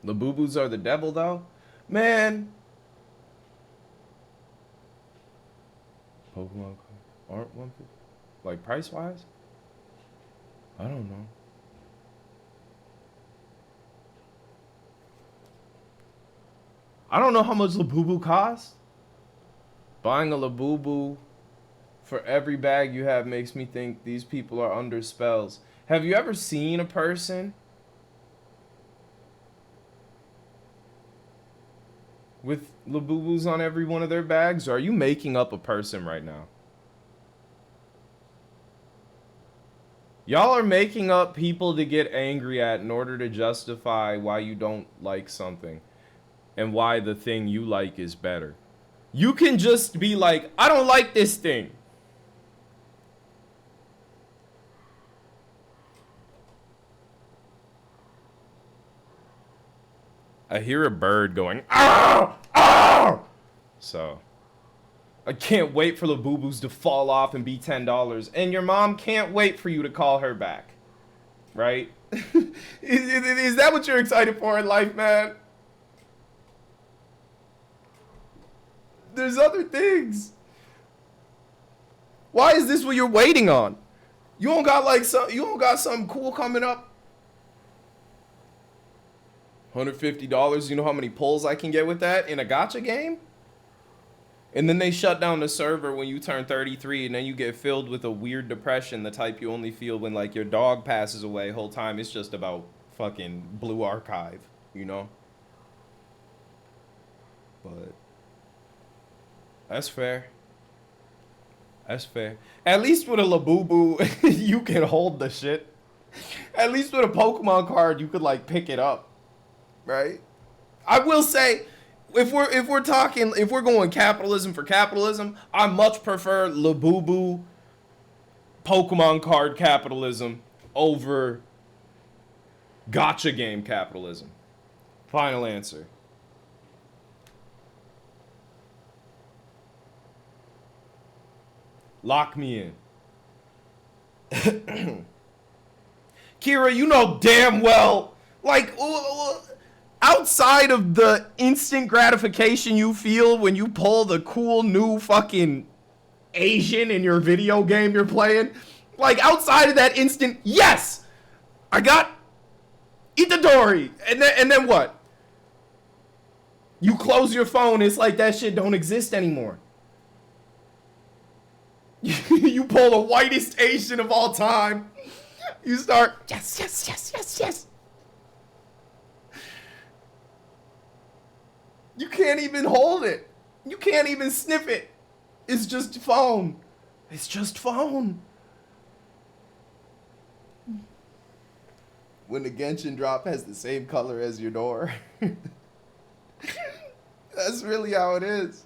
Labubus are the devil, though? Man. Pokemon cards aren't 150? Like, price-wise? I don't know. I don't know how much Labubu costs. Buying a Labubu for every bag you have makes me think these people are under spells. Have you ever seen a person with Labubus on every one of their bags? Or are you making up a person right now? Y'all are making up people to get angry at in order to justify why you don't like something and why the thing you like is better. You can just be like, I don't like this thing. I hear a bird going, ow, ow! So, I can't wait for the boo-boos to fall off and be $10. And your mom can't wait for you to call her back. Right? Is that what you're excited for in life, man? There's other things. Why is this what you're waiting on? You don't got like something cool coming up? $150, you know how many pulls I can get with that in a gacha game? And then they shut down the server when you turn 33 and then you get filled with a weird depression, the type you only feel when like your dog passes away. Whole time it's just about fucking Blue Archive, you know? But that's fair. That's fair. At least with a Labubu, you can hold the shit. At least with a Pokemon card, you could like pick it up, right? I will say, if we're going capitalism for capitalism, I much prefer Labubu Pokemon card capitalism over gotcha game capitalism. Final answer. Lock me in. Kira, you know damn well, like, outside of the instant gratification you feel when you pull the cool new fucking Asian in your video game you're playing, like, outside of that instant, yes, I got Itadori, and then what? You close your phone, it's like that shit don't exist anymore. You pull the whitest Asian of all time. You start, yes, yes, yes, yes, yes. You can't even hold it. You can't even sniff it. It's just phone. It's just phone. When the Genshin drop has the same color as your door. That's really how it is.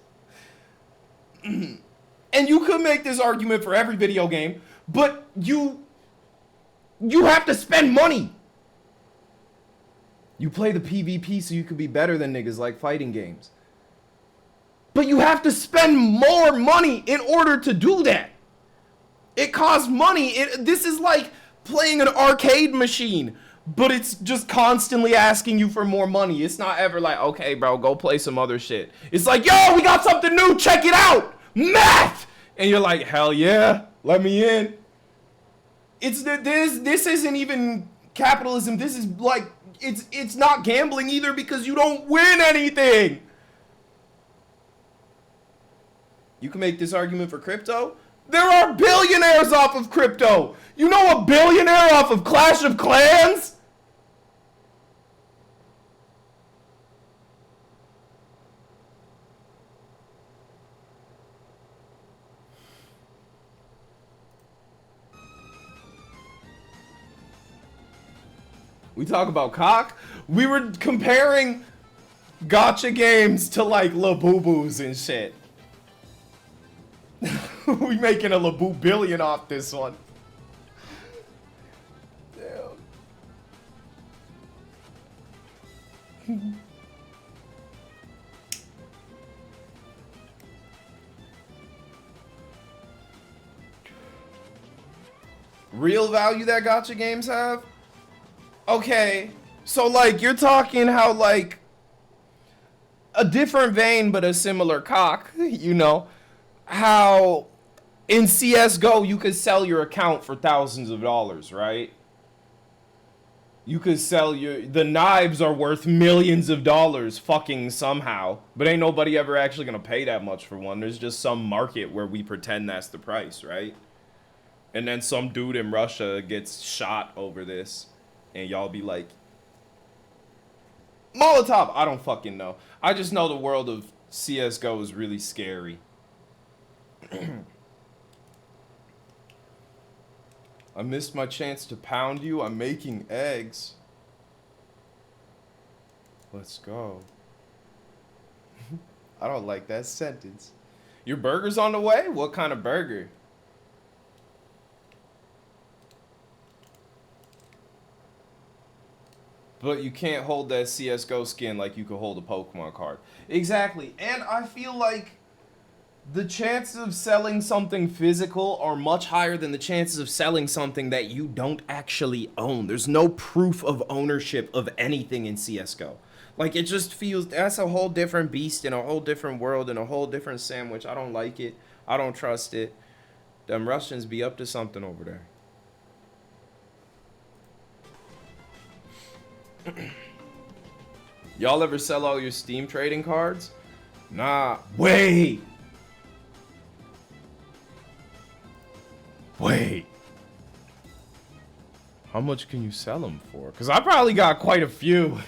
And you could make this argument for every video game, but you have to spend money. You play the PvP so you could be better than niggas like fighting games. But you have to spend more money in order to do that. It costs money. This is like playing an arcade machine, but it's just constantly asking you for more money. It's not ever like, okay, bro, go play some other shit. It's like, yo, we got something new. Check it out. Math. And you're like, hell yeah, let me in. This isn't even capitalism. This is like, it's not gambling either because you don't win anything. You can make this argument for crypto. There are billionaires off of crypto. You know a billionaire off of Clash of Clans? We talk about cock. We were comparing gotcha games to like Labubus and shit. We making a Labu billion off this one. Damn. Real value that gotcha games have? Okay, so like you're talking how like a different vein but a similar cock, you know, how in CSGO you could sell your account for thousands of dollars, right? You could sell the knives are worth millions of dollars fucking somehow, but ain't nobody ever actually gonna pay that much for one. There's just some market where we pretend that's the price, right? And then some dude in Russia gets shot over this. And y'all be like, Molotov, I don't fucking know. I just know the world of CSGO is really scary. I missed my chance to pound you. I'm making eggs. Let's go. I don't like that sentence. Your burger's on the way? What kind of burger? But you can't hold that CSGO skin like you could hold a Pokemon card. Exactly. And I feel like the chances of selling something physical are much higher than the chances of selling something that you don't actually own. There's no proof of ownership of anything in CSGO. Like, it just feels, that's a whole different beast in a whole different world and a whole different sandwich. I don't like it. I don't trust it. Them Russians be up to something over there. Y'all ever sell all your Steam trading cards? Nah. Wait. How much can you sell them for? Because I probably got quite a few.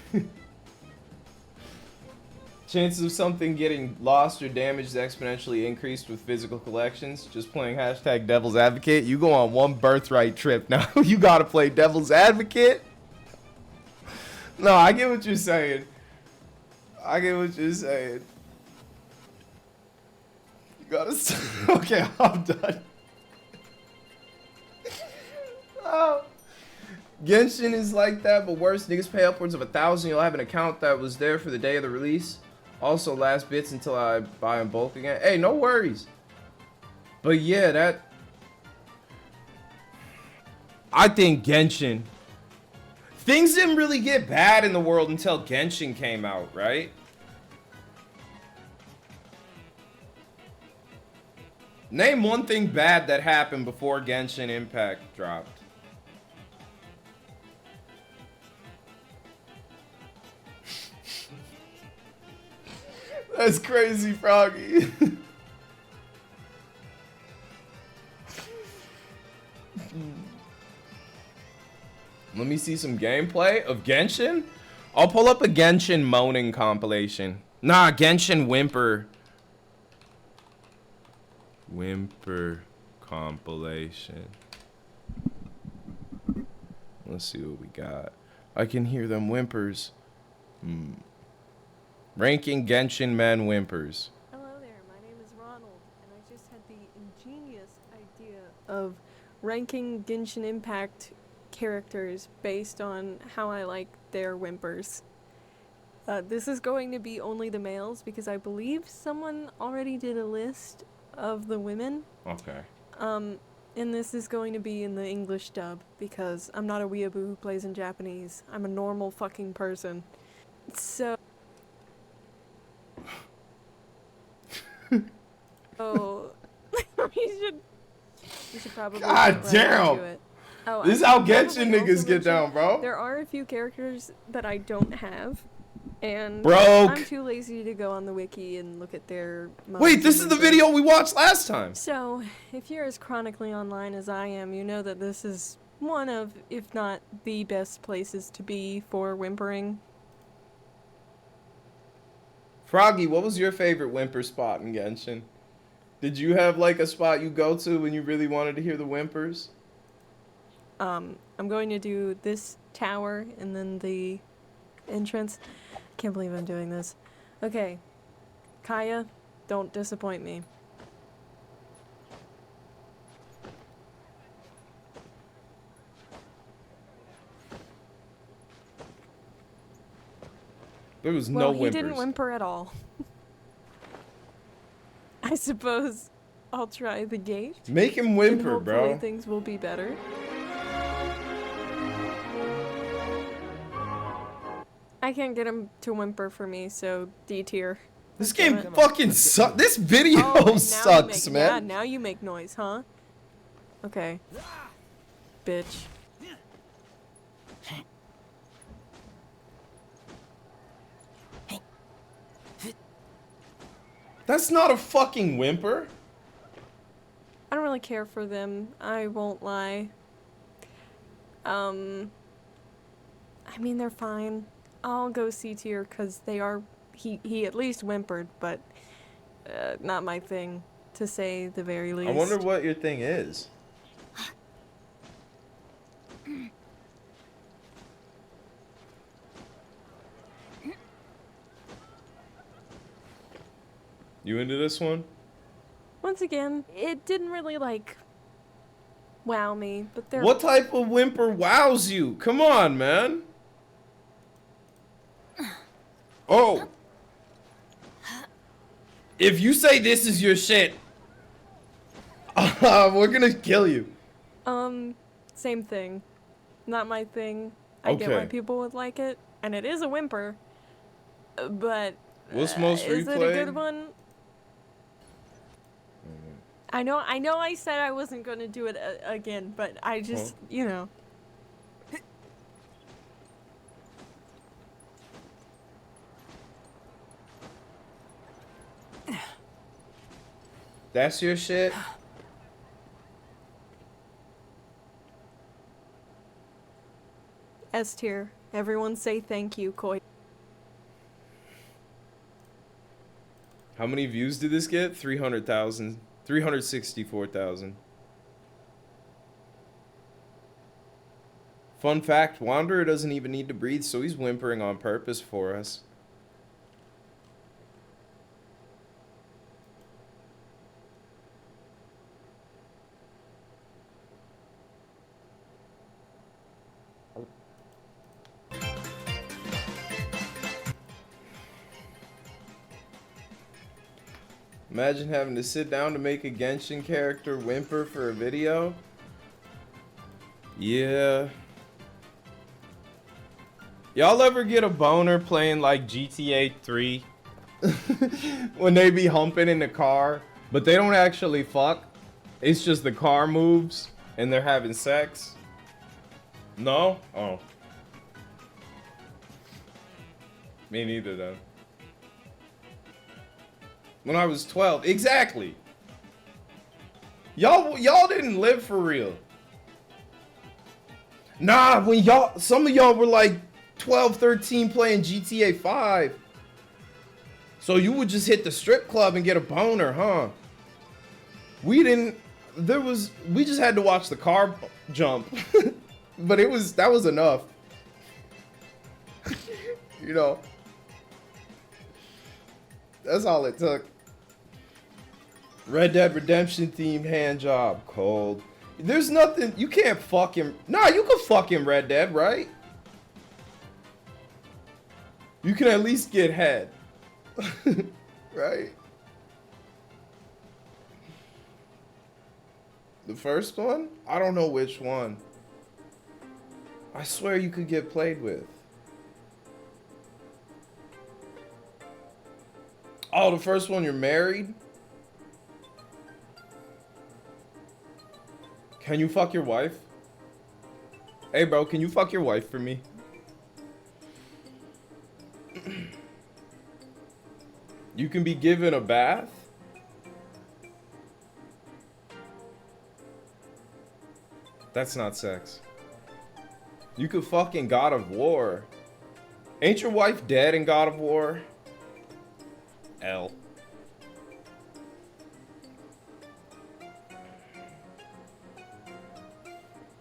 Chances of something getting lost or damaged exponentially increased with physical collections. Just playing hashtag Devil's Advocate. You go on one birthright trip now. You gotta play Devil's Advocate. No, I get what you're saying. I get what you're saying. You gotta. Okay, I'm done. Oh. Genshin is like that, but worse. Niggas pay upwards of 1,000. You'll have an account that was there for the day of the release. Also, last bits until I buy in bulk again. Hey, no worries. But yeah, that. I think Genshin. Things didn't really get bad in the world until Genshin came out, right? Name one thing bad that happened before Genshin Impact dropped. That's crazy, Froggy. Let me see some gameplay of Genshin. I'll pull up a Genshin moaning compilation. Nah, Genshin whimper. Whimper compilation. Let's see what we got. I can hear them whimpers. Ranking Genshin man whimpers. Hello there, my name is Ronald, and I just had the ingenious idea of ranking Genshin Impact characters based on how I like their whimpers. This is going to be only the males because I believe someone already did a list of the women. Okay. And this is going to be in the English dub because I'm not a weeaboo who plays in Japanese. I'm a normal fucking person. So... Oh, we should probably. God damn! Oh, this is how Genshin niggas get down, bro. There are a few characters that I don't have, and Broke. I'm too lazy to go on the wiki and look at their. Wait, this is the video we watched last time. So, if you're as chronically online as I am, you know that this is one of, if not the best places to be for whimpering. Froggy, what was your favorite whimper spot in Genshin? Did you have like a spot you go to when you really wanted to hear the whimpers? I'm going to do this tower and then the entrance. Can't believe I'm doing this. Okay. Kaya, don't disappoint me. There was Well, no he whimpers. didn't whimper at all. I suppose I'll try the gate. Make him And whimper, hopefully bro. things will be better. I can't get him to whimper for me, so D tier. This game fucking sucks. This video Oh, and now sucks, you make, man. Yeah, now you make noise, huh? Okay. Bitch. That's not a fucking whimper. I don't really care for them, I won't lie. I mean, they're fine. I'll go C tier because they are. He at least whimpered, but not my thing, to say the very least. I wonder what your thing is. You into this one? Once again, it didn't really like wow me, but they're. What type of whimper wows you? Come on, man. Oh. If you say this is your shit, we're gonna kill you. Same thing. Not my thing. I get why Okay. people would like it, and it is a whimper. But What's most is it a replayed? good one? I know I said I wasn't going to do it again, but I just, you know. That's your shit? S tier. Everyone say thank you, Koi. How many views did this get? 300,000. 364,000. Fun fact, Wanderer doesn't even need to breathe, so he's whimpering on purpose for us. Imagine having to sit down to make a Genshin character whimper for a video. Yeah. Y'all ever get a boner playing like GTA 3? When they be humping in the car, but they don't actually fuck. It's just the car moves and they're having sex. No? Oh. Me neither though. When I was 12. Exactly. Y'all didn't live for real. Nah, when some of y'all were like 12, 13 playing GTA 5. So you would just hit the strip club and get a boner, huh? We didn't. We just had to watch the car jump. But that was enough. You know. That's all it took. Red Dead Redemption themed hand job. Cold. There's nothing. You can't fuck him. Nah, you can fuck him, Red Dead, right? You can at least get head. Right? The first one? I don't know which one. I swear you could get played with. Oh, the first one, you're married? Can you fuck your wife? Hey, bro, can you fuck your wife for me? You can be given a bath? That's not sex. You could fuck in God of War. Ain't your wife dead in God of War? L.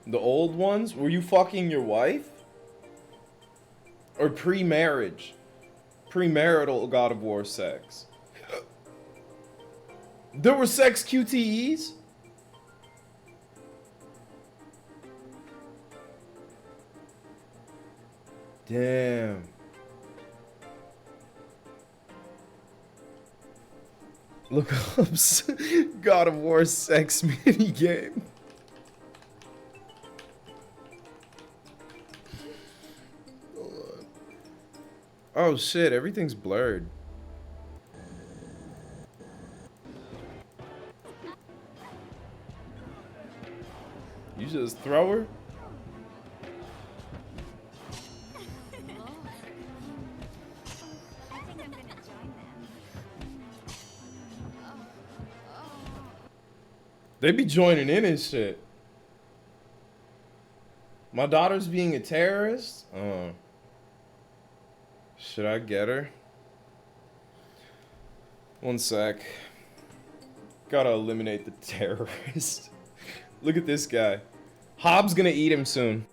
The old ones? Were you fucking your wife? Or pre-marriage? Premarital God of War sex. There were sex QTEs? Damn. Look up God of War sex mini game. Oh shit, everything's blurred. You just throw her? They be joining in and shit. My daughter's being a terrorist? Should I get her? One sec. Gotta eliminate the terrorist. Look at this guy. Hobbs gonna eat him soon.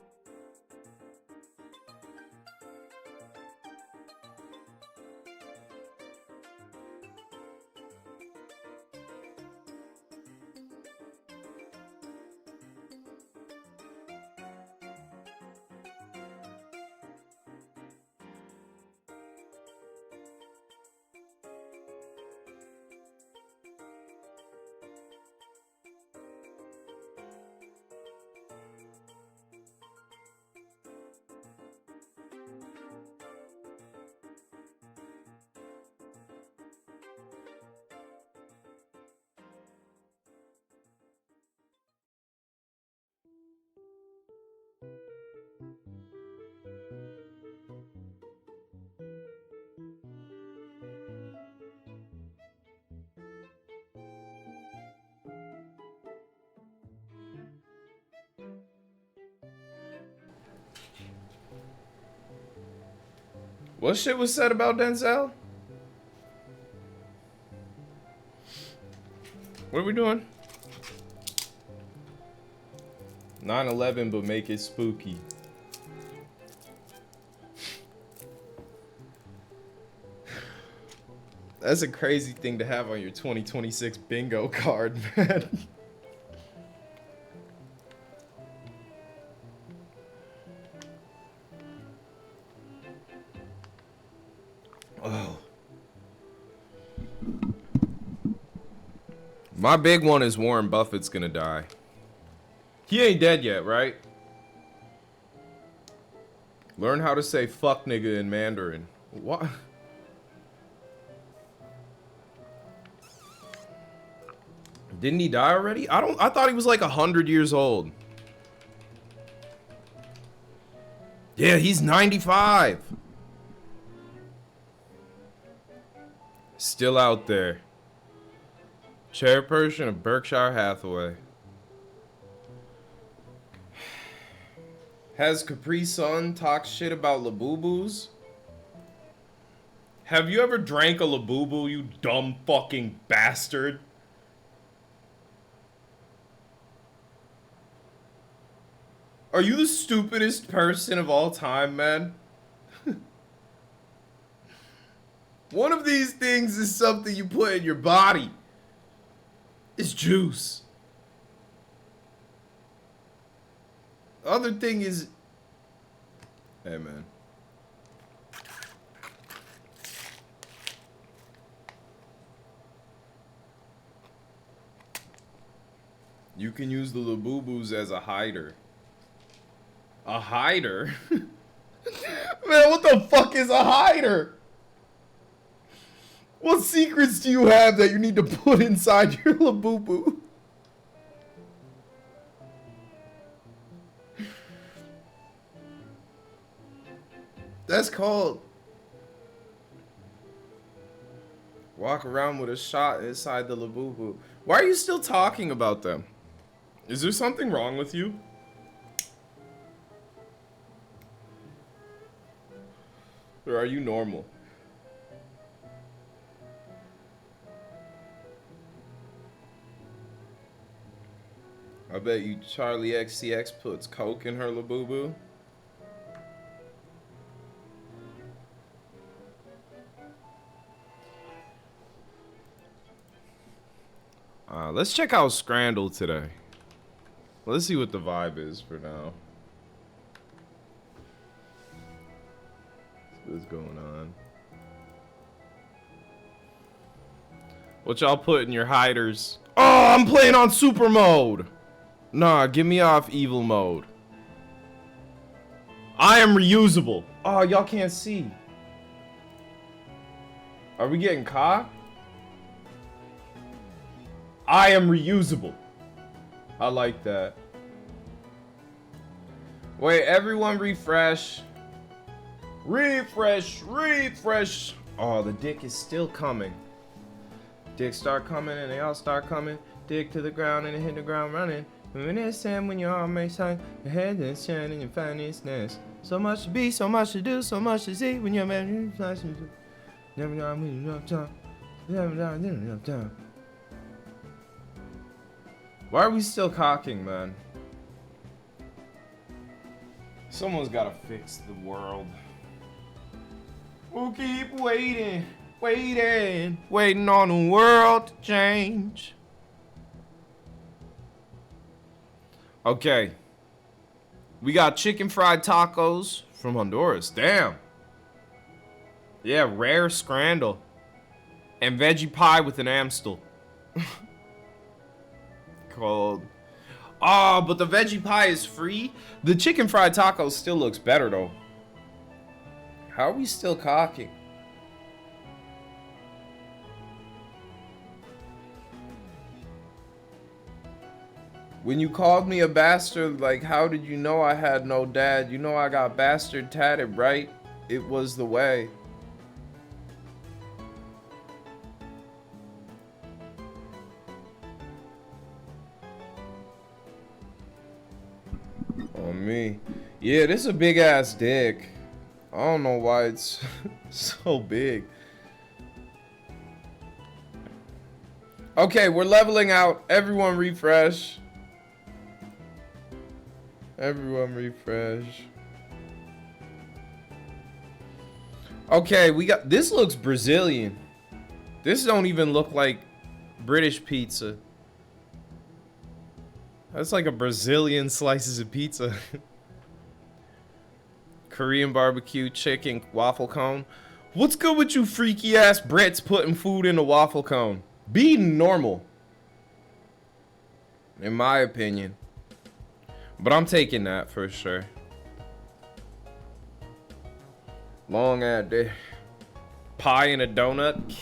What shit was said about Denzel? What are we doing? 9/11, but make it spooky. That's a crazy thing to have on your 2026 bingo card, man. Oh. My big one is Warren Buffett's gonna die. He ain't dead yet, right? Learn how to say fuck nigga in Mandarin. What? Didn't he die already? I thought he was like 100 years old. Yeah, he's 95. Still out there. Chairperson of Berkshire Hathaway. Has Capri Sun talked shit about Labubus? Have you ever drank a Labubu, you dumb fucking bastard? Are you the stupidest person of all time, man? One of these things is something you put in your body. It's juice. The other thing is... Hey, man. You can use the Labubus as a hider. A hider? Man, what the fuck is a hider? What secrets do you have that you need to put inside your Labubu? That's called walk around with a shot inside the Labubu. Why are you still talking about them? Is there something wrong with you? Or are you normal? I bet you Charlie XCX puts coke in her Labubu. Let's check out Scrandle today. Let's see what the vibe is for now. What's going on? What y'all put in your hiders? Oh, I'm playing on super mode. Nah, get me off evil mode. I am reusable. Oh, y'all can't see. Are we getting caught? I am reusable. I like that. Wait, everyone refresh. Refresh, refresh. Oh, the dick is still coming. Dick start coming and they all start coming. Dick to the ground and it hit the ground running. When it's sand, when your arm makes time, your head is shining and finding its nest. So much to be, so much to do, so much to see. When you're man, never know I'm enough time. Never know I'm enough time. Why are we still cocking, man? Someone's gotta fix the world. We'll keep waiting, waiting on the world to change. Okay. We got chicken fried tacos from Honduras. Damn. Yeah, rare scrandle. And veggie pie with an Amstel. Called... Oh, but the veggie pie is free? The chicken fried tacos still looks better, though. How are we still cocking? When you called me a bastard, like, how did you know I had no dad? You know I got bastard tatted, right? It was the way. On me. Yeah, this is a big ass dick. I don't know why it's so big. Okay, we're leveling out. Everyone refresh. Everyone refresh. Okay, we got... This looks Brazilian. This don't even look like British pizza. That's like a Brazilian slices of pizza. Korean barbecue chicken waffle cone. What's good with you freaky ass Brits putting food in a waffle cone? Be normal. In my opinion. But I'm taking that for sure. Long ass day. Pie and a donut.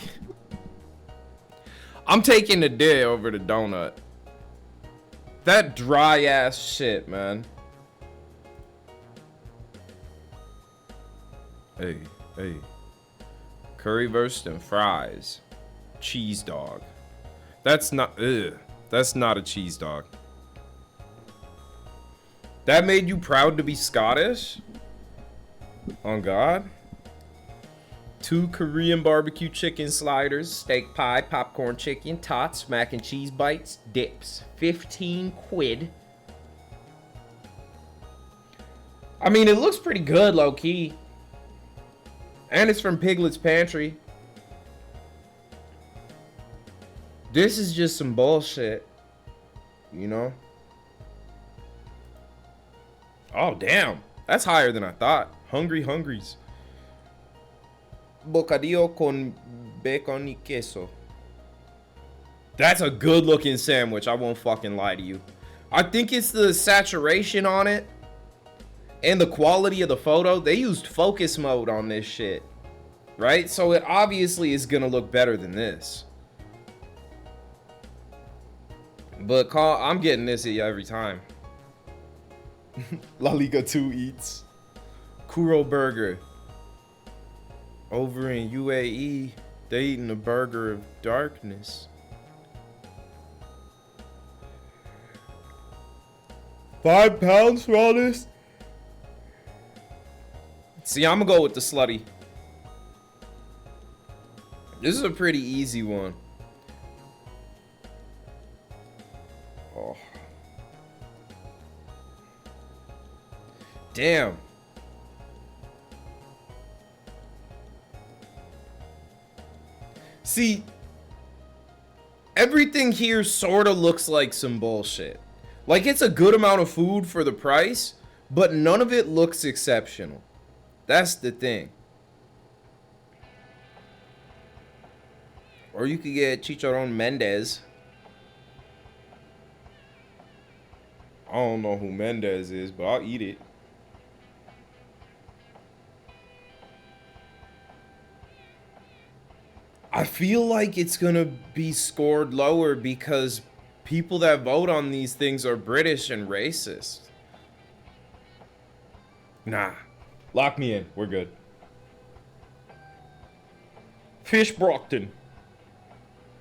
I'm taking the day over the donut. That dry ass shit, man. Hey, hey. Currywurst and fries. Cheese dog. That's not, ugh. That's not a cheese dog. That made you proud to be Scottish? On God? 2 Korean barbecue chicken sliders, steak pie, popcorn chicken, tots, mac and cheese bites, dips. 15 quid. I mean, it looks pretty good, low key. And it's from Piglet's Pantry. This is just some bullshit. You know? Oh, damn. That's higher than I thought. Hungry Hungries. Bocadillo con bacon y queso. That's a good looking sandwich. I won't fucking lie to you. I think it's the saturation on it and the quality of the photo. They used focus mode on this shit, right? So it obviously is gonna look better than this. But I'm getting this every time. La Liga 2 eats. Kuro Burger. Over in UAE, they eating a burger of darkness. £5 for all this? See, I'm gonna go with the slutty. This is a pretty easy one. Oh. Damn. See, everything here sort of looks like some bullshit. Like, it's a good amount of food for the price, but none of it looks exceptional. That's the thing. Or you could get Chicharron Mendez. I don't know who Mendez is, but I'll eat it. I feel like it's gonna be scored lower because people that vote on these things are British and racist. Nah. Lock me in. We're good. Fish Brockton.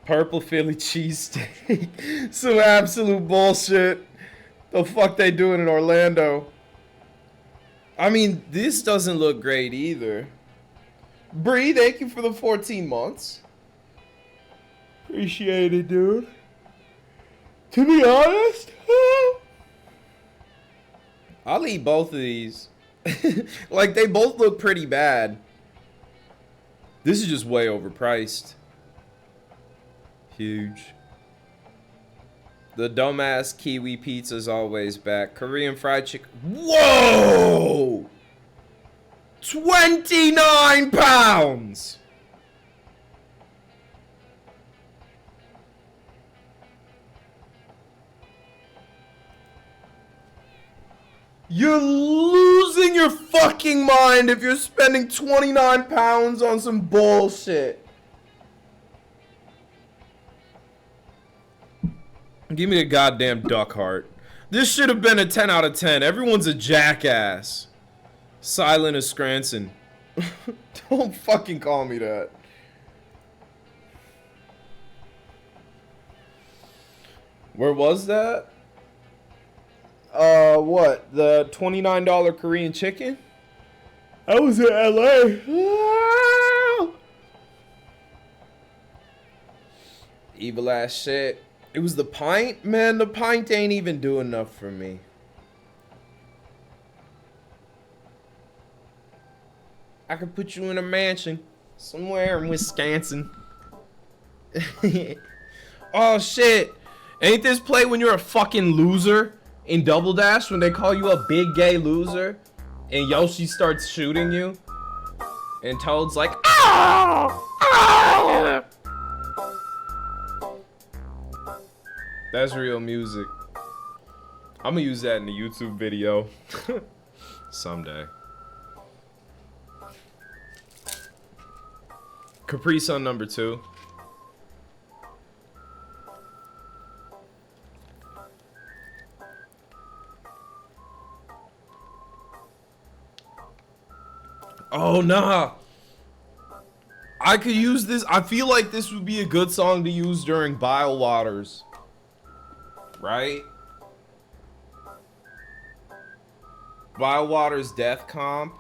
Purple Philly cheesesteak. Some absolute bullshit. The fuck they doing in Orlando? I mean, this doesn't look great either. Bree, thank you for the 14 months. Appreciate it, dude. To be honest, I'll eat both of these. Like, they both look pretty bad. This is just way overpriced. Huge. The dumbass kiwi pizza's always back. Korean fried chicken. Whoa! £29! You're losing your fucking mind if you're spending £29 on some bullshit. Give me a goddamn duck heart. This should have been a 10 out of 10. Everyone's a jackass. Silent as Scranton. Don't fucking call me that. Where was that? What? The $29 Korean chicken? I was in LA. Evil ass shit. It was the pint? Man, the pint ain't even doing enough for me. I could put you in a mansion somewhere in Wisconsin. Oh shit. Ain't this play when you're a fucking loser in Double Dash when they call you a big gay loser and Yoshi starts shooting you and Toad's like, "Ah! Ah!" That's real music. I'm gonna use that in the YouTube video someday. Capri Sun number 2. Oh nah. I could use this. I feel like this would be a good song to use during Bile Waters. Right? Bile Waters death comp.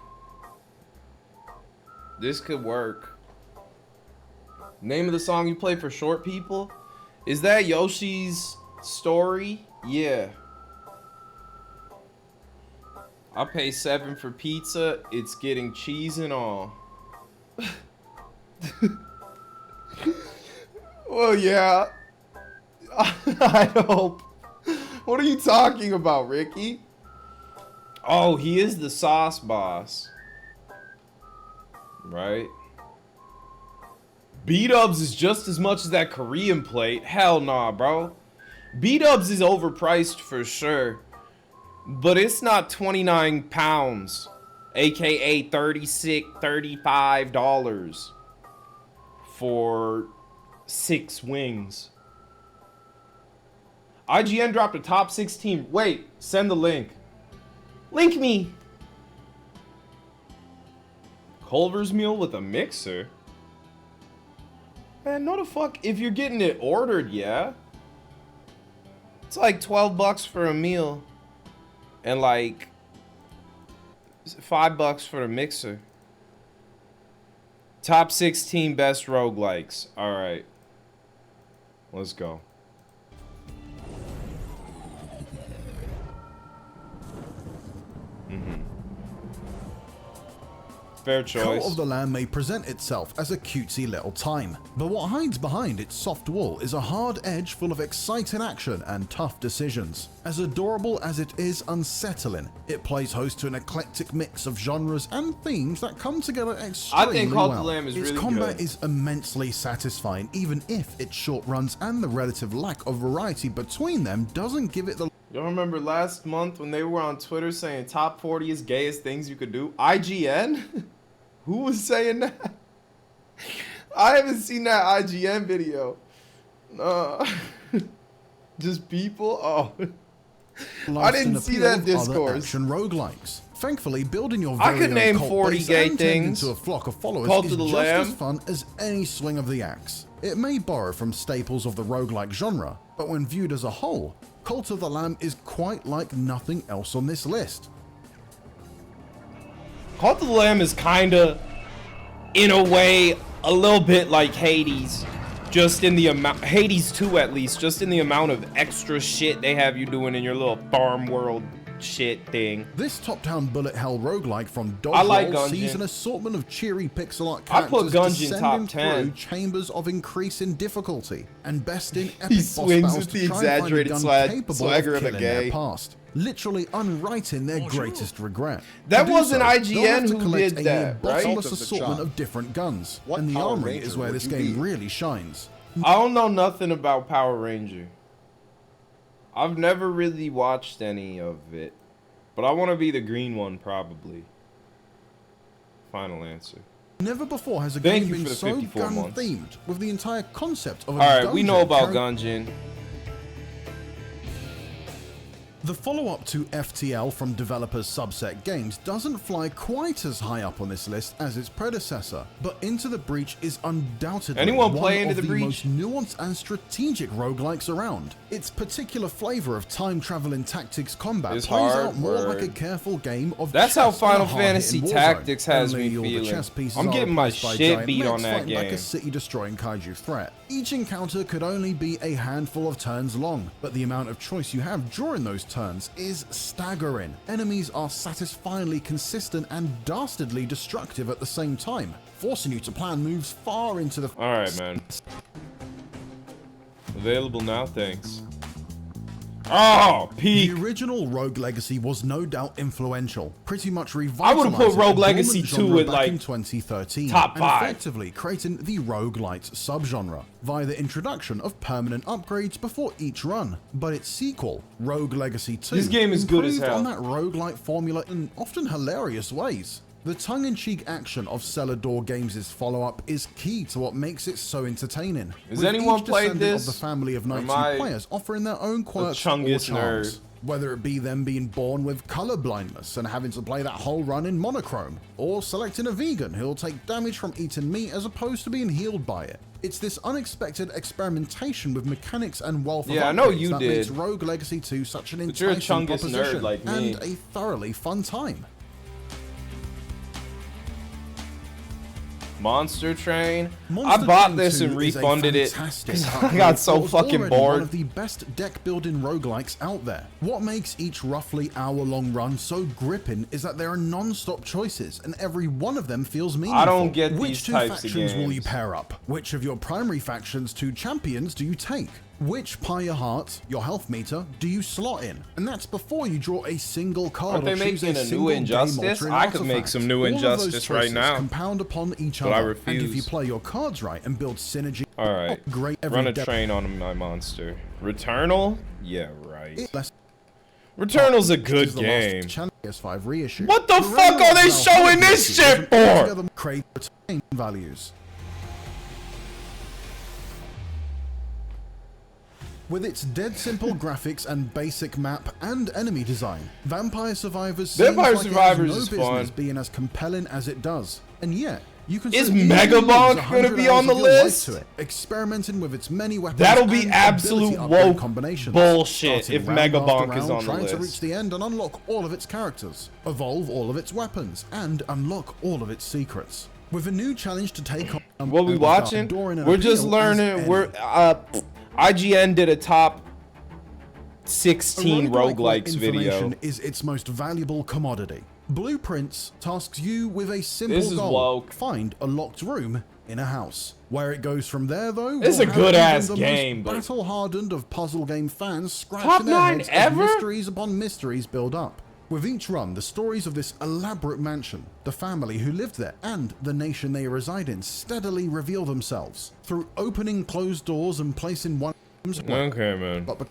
This could work. Name of the song you play for short people? Is that Yoshi's Story? Yeah. I pay $7 for pizza. It's getting cheese and all. Well, yeah. I hope. What are you talking about, Ricky? Oh, he is the sauce boss. Right? B-dubs is just as much as that Korean plate. Hell nah, bro. B-dubs is overpriced for sure. But it's not 29 pounds. AKA $35 for 6 wings. IGN dropped a top 16. Wait, send the link. Link me. Culver's meal with a mixer? Man, no the fuck. If you're getting it ordered, yeah. It's like 12 bucks for a meal. And like $5 for the mixer. Top 16 best roguelikes. Alright. Let's go. Fair choice. Cult of the Lamb may present itself as a cutesy little time, but what hides behind its soft wall is a hard edge full of exciting action and tough decisions. As adorable as it is unsettling, it plays host to an eclectic mix of genres and themes that come together extremely well. I think Cult of the Lamb is really good. Its combat is immensely satisfying, even if its short runs and the relative lack of variety between them doesn't give it the... Y'all remember last month when they were on Twitter saying top 40 is gayest things you could do? IGN? Who was saying that? I haven't seen that IGN video. Just people? Oh. I didn't see that discourse. Action roguelikes. Thankfully, building your I very could own name cult 40 base gay and tending things. to a flock of followers Cult is of the just Lamb. as fun as any swing of the axe. It may borrow from staples of the roguelike genre, but when viewed as a whole, Cult of the Lamb is quite like nothing else on this list. Cult of the Lamb is kinda, in a way, a little bit like Hades. Just in the amount, Hades 2 at least, just in the amount of extra shit they have you doing in your little farm world shit thing. This top-down bullet hell roguelike from I like Dodgeball Gungeon. sees an assortment of cheery pixel art I put characters Gungeon top descending 10. through chambers of increasing difficulty and besting epic He boss swings battles with to the try and find a exaggerated gun capable swagger of a killing their gay. past, literally unwriting their greatest regret. That To do wasn't so, IGN they'll have to who collect did a that, right? bottomless Cult of the assortment John. of different guns, What and the Power armory Ranger is where would this you game be? really shines. I don't know nothing about Power Ranger. I've never really watched any of it. But I want to be the green one, probably. Final answer. Never before has a Thank game you been for the so 54 months. gun-themed, with the entire concept of a Alright, we know dungeon about carrying Gungeon. The follow-up to FTL from developers Subset Games doesn't fly quite as high up on this list as its predecessor, but Into the Breach is undoubtedly Anyone one play of Into the Breach? most nuanced and strategic roguelikes around. Its particular flavor of time travel and tactics combat It's plays hard, out more word. like a careful game of That's chess how than a Final hard-hitting Fantasy war Tactics zone. has Only me all the feeling. chess pieces I'm are getting my replaced by shit giant beat mechs on that fighting like game. a city-destroying kaiju threat. Each encounter could only be a handful of turns long, but the amount of choice you have during those turns is staggering. Enemies are satisfyingly consistent and dastardly destructive at the same time, forcing you to plan moves far into the... Alright, man. Available now, thanks. Oh, peak. The original Rogue Legacy was no doubt influential, pretty much I revitalizing would've put Rogue a Legacy dormant 2 genre at, back like, in 2013, top and 5. effectively creating the roguelite subgenre via the introduction of permanent upgrades before each run. But its sequel, Rogue Legacy 2, This game is good as improved hell. on that roguelite formula in often hilarious ways. The tongue-in-cheek action of Celador Games' follow-up is key to what makes it so entertaining. Has with anyone each played descendant this? of the family of Or knights am I and players offering their own quirks or Chungus charms. nerd? Whether it be them being born with color blindness and having to play that whole run in monochrome, or selecting a vegan who'll take damage from eating meat as opposed to being healed by it. It's this unexpected experimentation with mechanics and wealth of Yeah, I know upgrades you that did. makes Rogue Legacy 2 such an But you're a enticing Chungus proposition nerd like me. and a thoroughly fun time. Monster Train. Monster I bought Train this 2 and is a refunded it fantastic because I upgrade got so that was fucking already one bored. of the best deck building roguelikes out there. What makes each roughly hour-long run so gripping is that there are non-stop choices, and every one of them feels meaningful. I don't get Which these two types of factions will you games. pair up? Which of your primary factions' two champions do you take? Which pie your heart, your health meter, do you slot in? And that's before you draw a single card Aren't they or choose making a new single Injustice? game-altering I could make artifact. some new All of those Injustice right choices now. compound upon each But I other, and if you refuse. play your cards right and build synergy, Alright. great every Run a dev- train on my monster. Returnal? Yeah, right. it less Returnal's a is good the game. last challenge PS5 reissue. What the Remember fuck are they how showing hard this it is shit to for? together create retain values. With its dead simple graphics and basic map and enemy design, Vampire Survivors seems Vampire like Survivors it has is no business fun. being as compelling as it does. And yet, you can Is still easily Megabonk lose gonna 100 be on hours the of your life list? to it, experimenting with its many weapons. That'll be and absolute ability upgrade woke combinations. bullshit Starting if round after Megabonk is round, on the trying to list. reach the end and unlock all of its characters, evolve all of its weapons, and unlock all of its secrets. With a new challenge to take on What we and watching? Doran and We're just appeal as learning. any. We're IGN did a top 16 A roguelike roguelikes video. information is its most valuable commodity. Blueprints tasks you with a simple This is goal: woke. find a locked room in a house. Where it goes from there, though, It's will a have good-ass even the game, most but- battle-hardened of puzzle game fans scratching Top their 9 heads ever? as mysteries upon mysteries build up. With each run, the stories of this elaborate mansion, the family who lived there, and the nation they reside in steadily reveal themselves through opening closed doors and placing one. Okay, man. But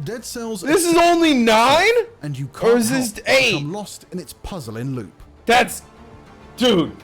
Dead Cells, This is only 9? and you can't or is this help 8? but become lost in its puzzling loop. That's... Dude.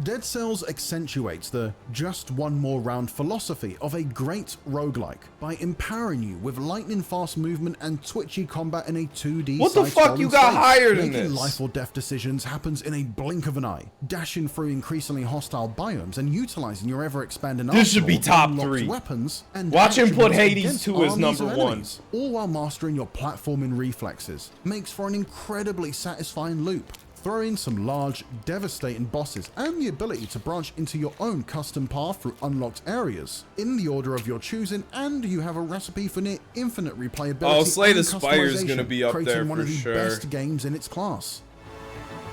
Dead Cells accentuates the just one more round philosophy of a great roguelike by empowering you with lightning fast movement and twitchy combat in a 2D What the fuck side-scrolling you got space. higher than Making this? life or death decisions happens in a blink of an eye, dashing through increasingly hostile biomes and utilizing your ever-expanding This should be arsenal of top unlocked 3. weapons and Watch him put attributes Hades against 2 as armies number of 1. enemies, all while mastering your platforming reflexes. Makes for an incredibly satisfying loop. Throw in some large, devastating bosses and the ability to branch into your own custom path through unlocked areas in the order of your choosing, and you have a recipe for near infinite replayability. Oh, Slay the and Spire is gonna customization, be up creating there one for of the sure. best games in its class.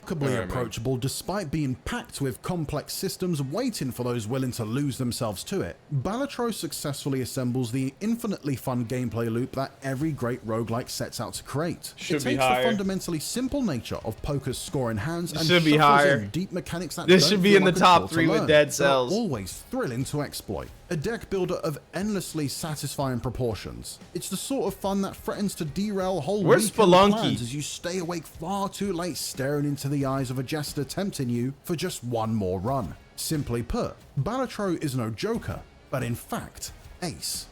Remarkably Alright, man. approachable despite being packed with complex systems waiting for those willing to lose themselves to it. Balatro successfully assembles the infinitely fun gameplay loop that every great roguelike sets out to create. Should it be takes higher. the fundamentally simple nature of poker's scoring hands and Should be shuffles higher. in deep mechanics that This don't should be feel in the like a top chore to 3 with learn, Dead but Cells. always thrilling to exploit. A deck builder of endlessly satisfying proportions. It's the sort of fun that threatens to derail whole Where's weekend Spelunky? plans as you stay awake far too late staring into the eyes of a jester tempting you for just one more run. Simply put, Balatro is no joker, but in fact, Ace.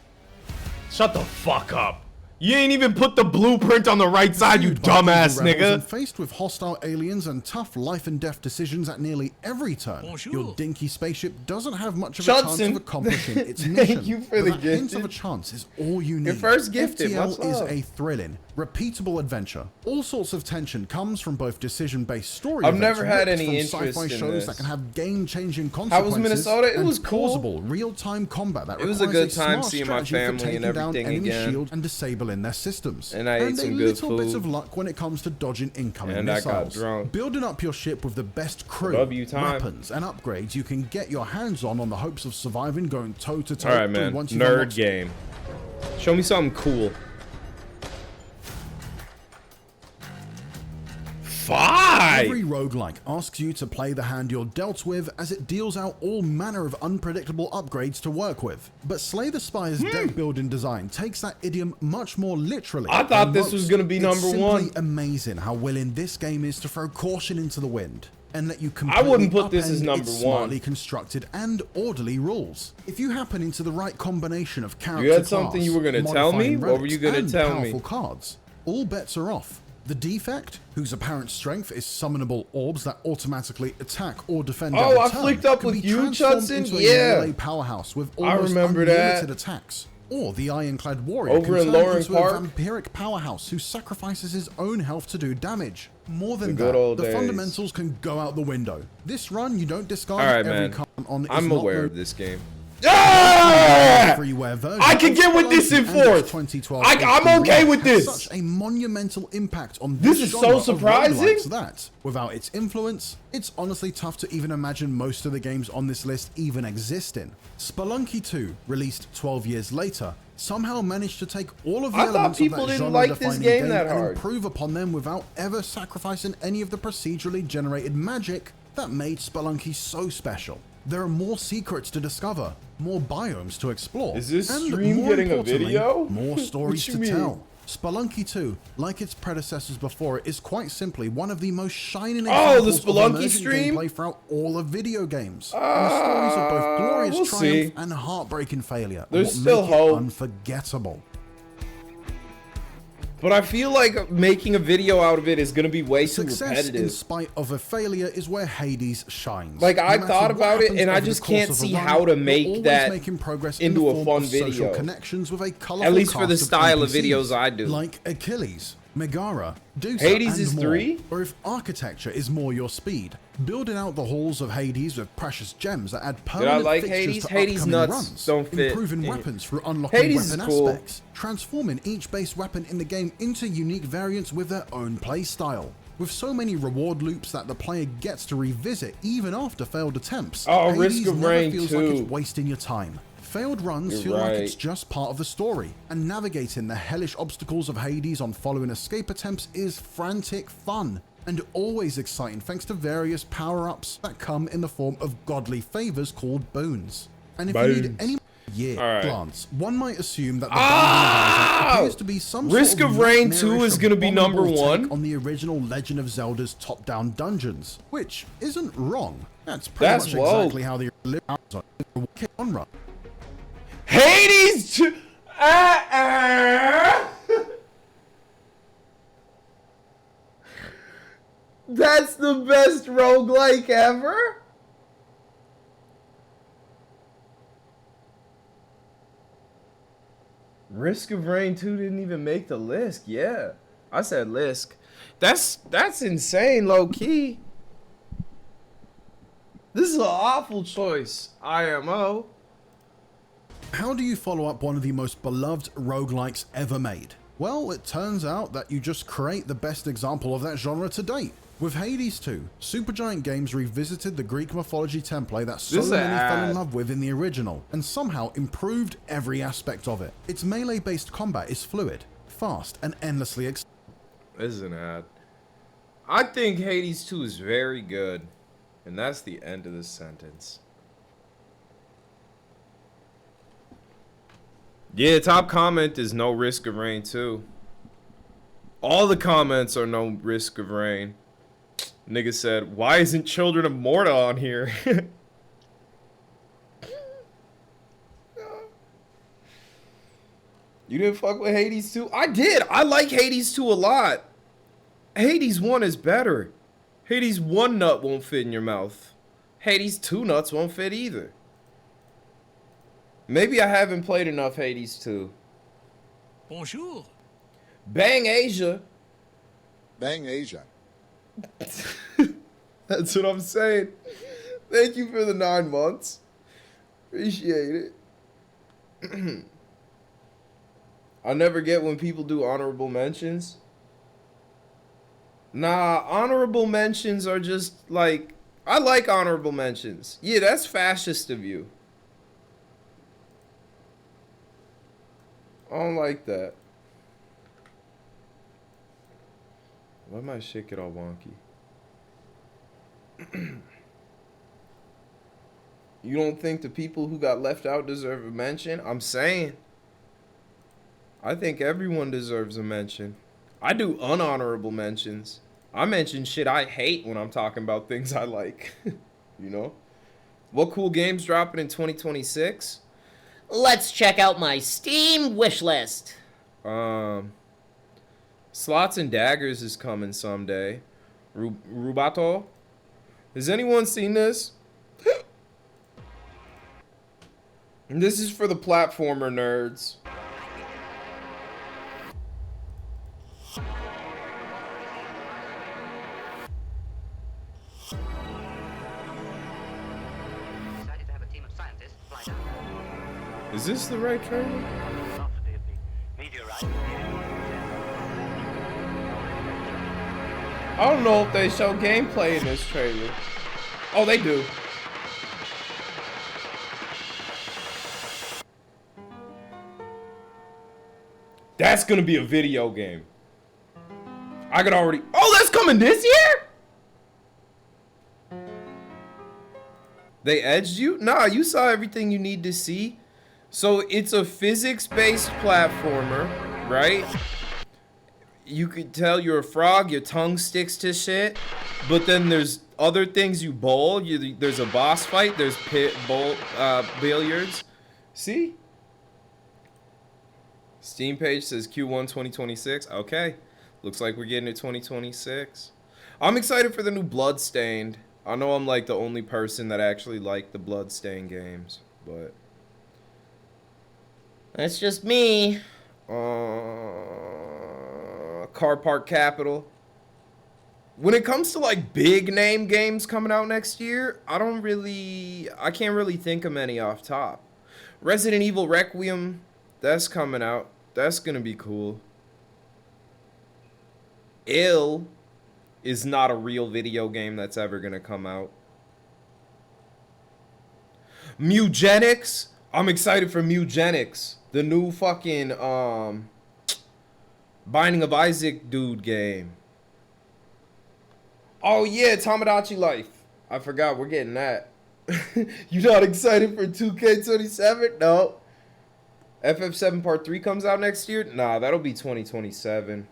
Shut the fuck up. You ain't even put the blueprint on the right side, you Pursued by dumbass evil rebels and nigga. faced with hostile aliens and tough life and death decisions at nearly every turn, your dinky spaceship doesn't have much of a chance Judson. of accomplishing its Thank mission. you for the But that hint gifted. of a chance is all you need. Your first gifted, what's FTL is up? a thrilling, repeatable adventure. All sorts of tension comes from both decision-based story I've events never had ripped any from interest sci-fi in shows this. that can have game-changing How was consequences. Minnesota? It and was cool. plausible, real-time combat that It was a requires good time smart seeing my strategy for family and taking down everything enemy again. shields and disabling their systems. And I ate some a good little bit food. of luck when it comes to dodging incoming And I got missiles. drunk. Building up your ship with the best crew, W time. weapons, and upgrades you can get your hands on the hopes of surviving going toe-to-toe Alright, man. once you've Nerd unlocked game. Show me something cool. 5! Every roguelike asks you to play the hand you're dealt with as it deals out all manner of unpredictable upgrades to work with. But Slay the Spire's deck building design takes that idiom much more literally. I thought than this most. was gonna be It's number simply one. amazing how willing this game is to throw caution into the wind and let you I wouldn't completely put this as upend number its one. smartly constructed and orderly rules. If you happen into the right combination of character You had something class, you were gonna tell me? modifying What were you gonna relics, tell and me? powerful cards, all bets are off. The Defect, whose apparent strength is summonable orbs that automatically attack or defend Oh, every I turn, flicked up can with be you, transformed Judson? into a Yeah. melee powerhouse with I almost remember unlimited that. attacks. Or the Ironclad Warrior Over can in turn Loring into Park? a vampiric powerhouse who sacrifices his own health to do damage. More than The good that, old the days. fundamentals can go out the window. This run, you don't discard Alright, every man. card on I'm is not aware no of this game. Ah! freeware version I can of get with this Spelunky in and its fourth. 2012 I'm HD okay run with had this. Such a monumental impact on This is so genre of surprising. roguelikes that, without its influence, it's honestly tough to even imagine most of the games on this list even existing. Spelunky 2, released 12 years later, somehow managed to take all of the I thought elements of people that didn't like this genre-defining game game that and hard. improve upon them without ever sacrificing any of the procedurally generated magic that made Spelunky so special. There are more secrets to discover, more biomes to explore, Is this and stream more getting a importantly, video? more stories you to mean? tell. Spelunky 2, like its predecessors before it, is quite simply one of the most shining Oh, the examples of Spelunky emergent stream? gameplay throughout all of video games. And the stories of both glorious we'll triumph see. and heartbreaking failure are There's what still make hope. it unforgettable. But I feel like making a video out of it is gonna be way too Success in repetitive. spite of a failure is where Hades shines. Like, I No matter thought what about it, happens and I over the just course can't of a see run, how to you're make always that making progress in into the a form fun of social video. connections with a colorful At least for cast the of style of NPCs, videos I do. like Achilles, Megara, Dusa, Hades and is more. 3? Or if architecture is more your speed, building out the halls of Hades with precious gems that add permanent like fixtures Hades? to Hades upcoming nuts runs, don't fit improving in- weapons through unlocking Hades weapon is cool. aspects, transforming each base weapon in the game into unique variants with their own playstyle. With so many reward loops that the player gets to revisit even after failed attempts, Oh, Hades Risk of never Rain feels like 2. it's wasting your time. Failed runs You're feel like right. it's just part of the story, and navigating the hellish obstacles of Hades on following escape attempts is frantic fun, and always exciting thanks to various power-ups that come in the form of godly favors called boons. And if you need any Alright. glance, one might assume that the Binding of Isaac appears to be some Risk sort of Rain 2 nightmarish, is gonna be number abominable take 1. on the original Legend of Zelda's top-down dungeons, which isn't wrong. That's pretty That's much woke. exactly how the genre. Hades! That's the best roguelike ever? Risk of Rain 2 didn't even make the list. Yeah. I said Lisk. That's insane, low key. This is an awful choice. IMO. How do you follow up one of the most beloved roguelikes ever made? Well, it turns out that you just create the best example of that genre to date. With Hades 2, Supergiant Games revisited the Greek mythology template that so This is an many fell in ad. love with in the original, and somehow improved every aspect of it. Its melee-based combat is fluid, fast, and endlessly This is an ad. I think Hades 2 is very good. And that's the end of this sentence. Yeah, top comment is no Risk of Rain 2. All the comments are no Risk of Rain. Nigga said, why isn't Children of Morta on here? You didn't fuck with Hades 2? I did. I like Hades 2 a lot. Hades 1 is better. Hades 1 nut won't fit in your mouth. Hades 2 nuts won't fit either. Maybe I haven't played enough Hades 2. Bonjour. Bang Asia. Bang Asia. That's what I'm saying. Thank you for the 9 months. Appreciate it. I never get when people do honorable mentions. Nah, honorable mentions are just like... I like honorable mentions. Yeah, that's fascist of you. I don't like that. Why my shit get all wonky? You don't think the people who got left out deserve a mention? I'm saying. I think everyone deserves a mention. I do unhonorable mentions. I mention shit I hate when I'm talking about things I like. You know? What cool games dropping in 2026? Let's check out my Steam wish list. Slots and Daggers is coming someday. Rubato? Has anyone seen this? This is for the platformer nerds. Is this the right trailer? I don't know if they show gameplay in this trailer. Oh, they do. That's gonna be a video game. I could already... Oh, that's coming this year? They edged you? Nah, you saw everything you need to see. So it's a physics-based platformer, right? You could tell you're a frog, your tongue sticks to shit, but then there's other things you bowl. There's a boss fight, there's billiards. See? Steam page says Q1 2026. Okay, looks like we're getting it 2026. I'm excited for the new Bloodstained. I know I'm like the only person that actually liked the Bloodstained games, but... That's just me. Car Park Capital. When it comes to like big name games coming out next year, I can't really think of many off top. Resident Evil Requiem, that's coming out. That's gonna be cool. Ill is not a real video game that's ever gonna come out. Mugenics, I'm excited for Mugenics. The new fucking Binding of Isaac dude game. Oh yeah, Tamagotchi Life. I forgot we're getting that. You not excited for 2K27? No. FF7 Part 3 comes out next year? Nah, that'll be 2027.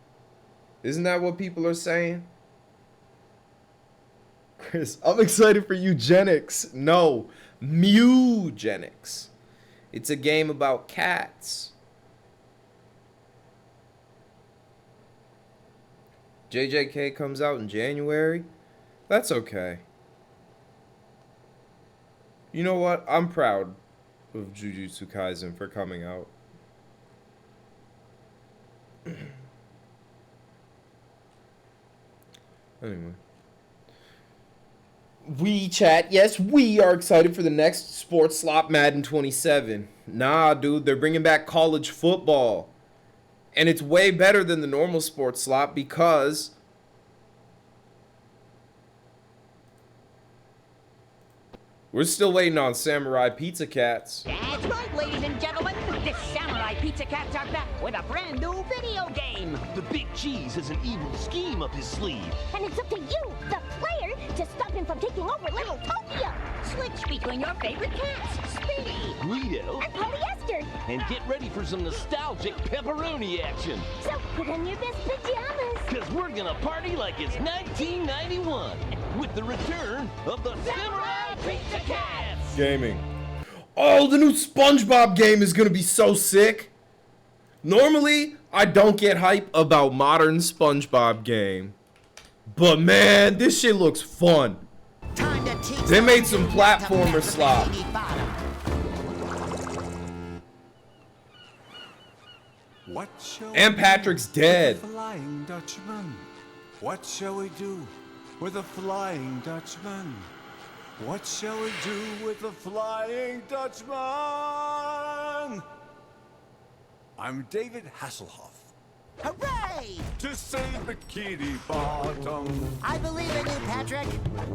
Isn't that what people are saying? Chris, I'm excited for Eugenics. No, Mugenics. It's a game about cats. JJK comes out in January. That's okay. You know what? I'm proud of Jujutsu Kaisen for coming out. Anyway. We chat, yes, we are excited for the next Sports Slot Madden 27. Nah, dude, they're bringing back college football. And it's way better than the normal Sports Slot because... we're still waiting on Samurai Pizza Cats. That's right, ladies and gentlemen. The Samurai Pizza Cats are back with a brand new video game. The Big Cheese has an evil scheme up his sleeve. And it's up to you, the player, to stop him from taking over Little Tokyo. Switch between your favorite cats, Speedy Guido. and Polyester. And get ready for some nostalgic pepperoni action. So put on your best pajamas. Because we're going to party like it's 1991 with the return of the Samurai Pizza Cats. Gaming. Oh, the new SpongeBob game is gonna be so sick. Normally, I don't get hype about modern SpongeBob game. But man, this shit looks fun. They made some platformer slop. And Patrick's dead. Flying Dutchman. What shall we do with a Flying Dutchman? What shall we do with the Flying Dutchman? I'm David Hasselhoff. Hooray! To save Bikini Bottom. I believe in you, Patrick.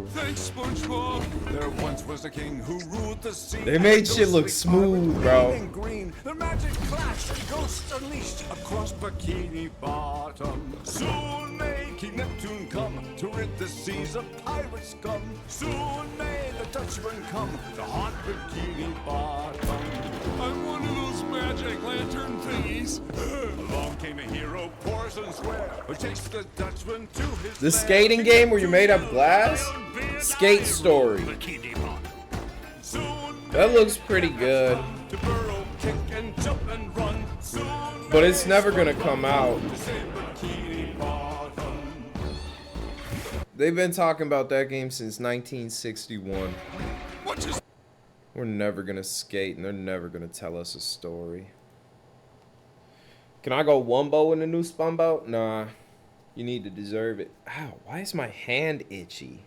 Thanks, SpongeBob. There once was a king who ruled the sea. They made shit look smooth, bro. Green, the magic clash, ghosts unleashed across Bikini Bottom. Soon may King Neptune come to rid the seas of pirate scum. Soon may the Dutchman come to haunt Bikini Bottom. I'm one of those magic lantern thingies. Along came a hero, Porson Square, who takes the Dutchman to his The skating game where you made up glass? Skate Story. That looks pretty good. But it's never gonna come out. They've been talking about that game since 1961. We're never gonna skate and they're never gonna tell us a story. Can I go wumbo in the new SpongeBob? Nah. You need to deserve it. Ow, why is my hand itchy?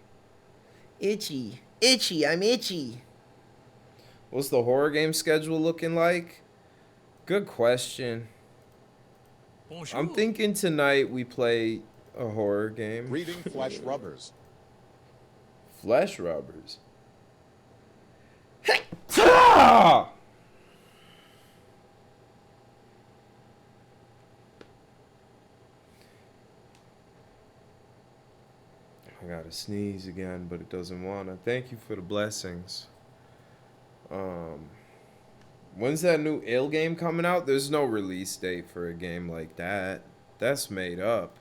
Itchy. Itchy, I'm itchy. What's the horror game schedule looking like? Good question. I'm thinking tonight we play a horror game. Reading Flesh Rubbers. Flesh Rubbers. Hey! Ta! I gotta sneeze again, but it doesn't wanna. Thank you for the blessings. When's that new ill game coming out? There's no release date for a game like that. That's made up.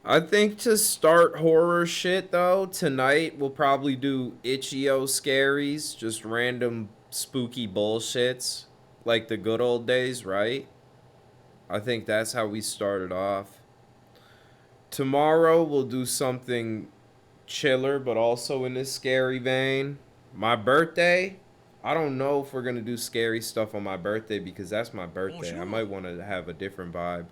I think to start horror shit though, tonight we'll probably do Itch.io scaries, just random spooky bullshits, like the good old days, right? I think that's how we started off. Tomorrow we'll do something chiller, but also in this scary vein. My birthday, I don't know if we're gonna do scary stuff on my birthday because that's my birthday. I might want to have a different vibe.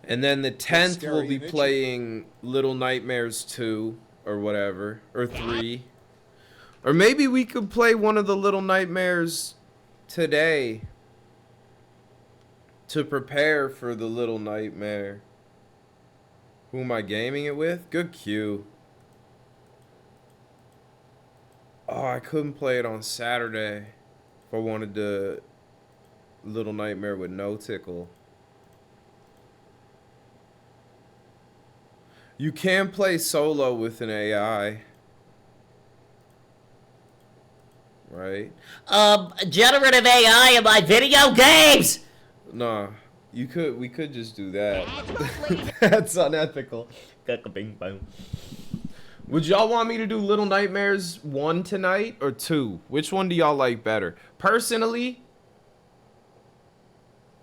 And then the 10th we'll be playing Little Nightmares 2 or whatever, or 3. Or maybe we could play one of the Little Nightmares today to prepare for the Little Nightmare. Who am I gaming it with? Good cue. Oh, I couldn't play it on Saturday if I wanted to Little Nightmare with no tickle. You can play solo with an AI. Right? Generative AI in my video games! Nah, we could just do that. That's unethical. Would y'all want me to do Little Nightmares 1 tonight or 2? Which one do y'all like better? Personally,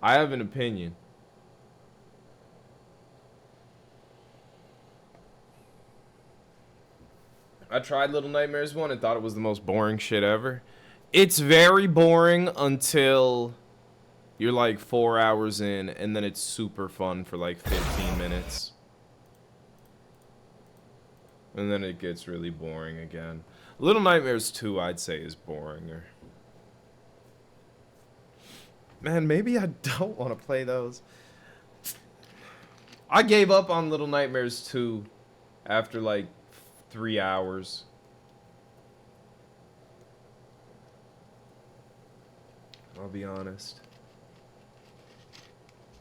I have an opinion. I tried Little Nightmares 1 and thought it was the most boring shit ever. It's very boring until you're like 4 hours in, and then it's super fun for like 15 minutes. And then it gets really boring again. Little Nightmares 2, I'd say, is boringer. Man, maybe I don't want to play those. I gave up on Little Nightmares 2 after like 3 hours. I'll be honest.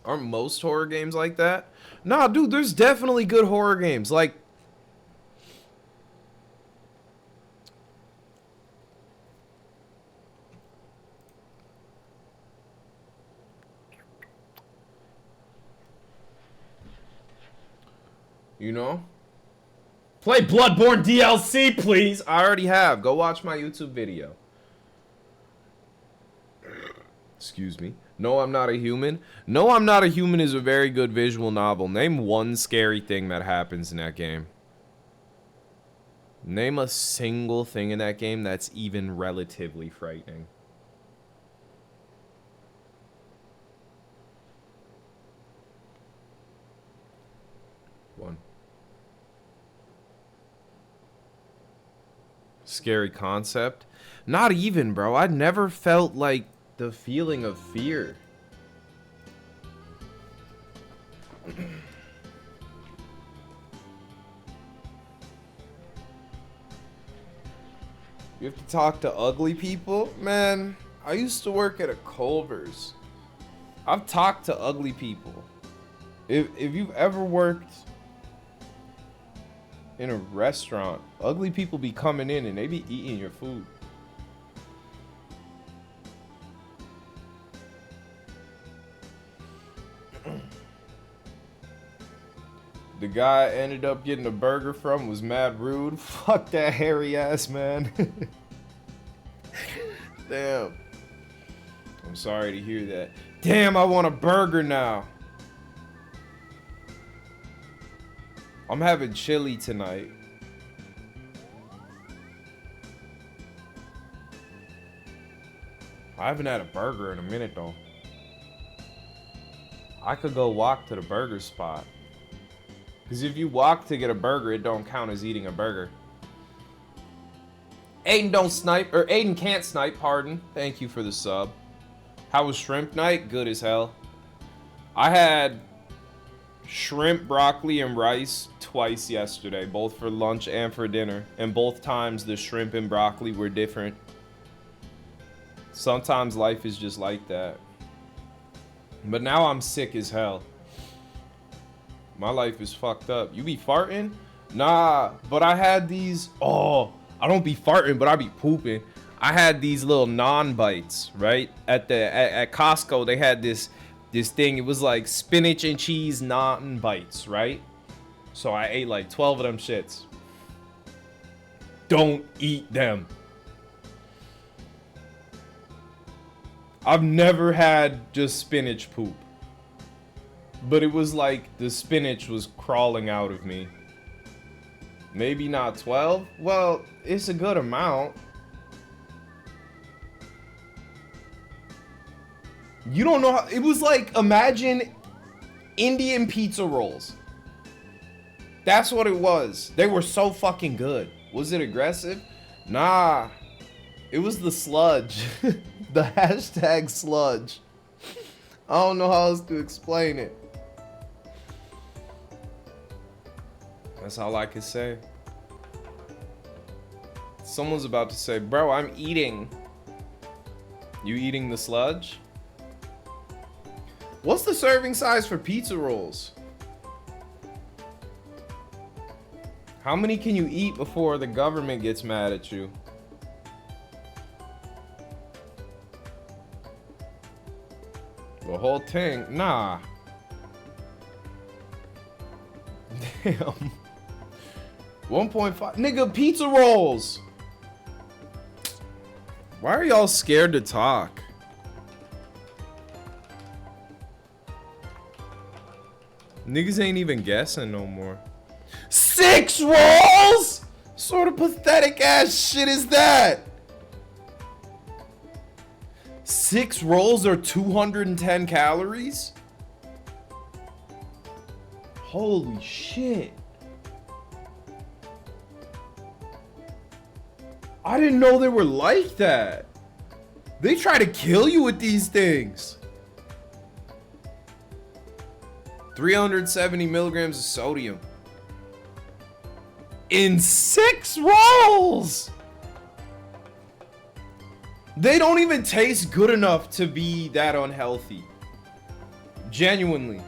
Aren't most horror games like that? Nah, dude, there's definitely good horror games. Like, you know? Play Bloodborne DLC, please. I already have. Go watch my YouTube video. Excuse me. No, I'm Not a Human. No, I'm Not a Human is a very good visual novel. Name one scary thing that happens in that game. Name a single thing in that game that's even relatively frightening. One. Scary concept? Not even, bro. I never felt like the feeling of fear. You have to talk to ugly people? Man, I used to work at a Culver's. I've talked to ugly people. If you've ever worked in a restaurant, ugly people be coming in and they be eating your food. The guy I ended up getting a burger from was mad rude. Fuck that hairy ass man. Damn. I'm sorry to hear that. Damn, I want a burger now. I'm having chili tonight. I haven't had a burger in a minute though. I could go walk to the burger spot. Because if you walk to get a burger, it don't count as eating a burger. Aiden don't snipe, or Aiden can't snipe, pardon. Thank you for the sub. How was shrimp night? Good as hell. I had shrimp, broccoli, and rice twice yesterday, both for lunch and for dinner. And both times the shrimp and broccoli were different. Sometimes life is just like that. But now I'm sick as hell. My life is fucked up. You be farting? Nah, but I had these. Oh, I don't be farting, but I be pooping. I had these little non-bites, right? At Costco, they had this thing. It was like spinach and cheese non-bites, right? So I ate like 12 of them shits. Don't eat them. I've never had just spinach poop. But it was like the spinach was crawling out of me. Maybe not 12? Well, it's a good amount. You don't know how... It was like, imagine Indian pizza rolls. That's what it was. They were so fucking good. Was it aggressive? Nah. It was the sludge. The hashtag sludge. I don't know how else to explain it. That's all I can say. Someone's about to say, bro, I'm eating. You eating the sludge? What's the serving size for pizza rolls? How many can you eat before the government gets mad at you? The whole thing? Nah. Damn. 1.5. Nigga, pizza rolls. Why are y'all scared to talk? Niggas ain't even guessing no more. 6 rolls? Sort of pathetic ass shit is that? 6 rolls are 210 calories? Holy shit. I didn't know they were like that. They try to kill you with these things. 370 milligrams of sodium. In 6 rolls! They don't even taste good enough to be that unhealthy. Genuinely.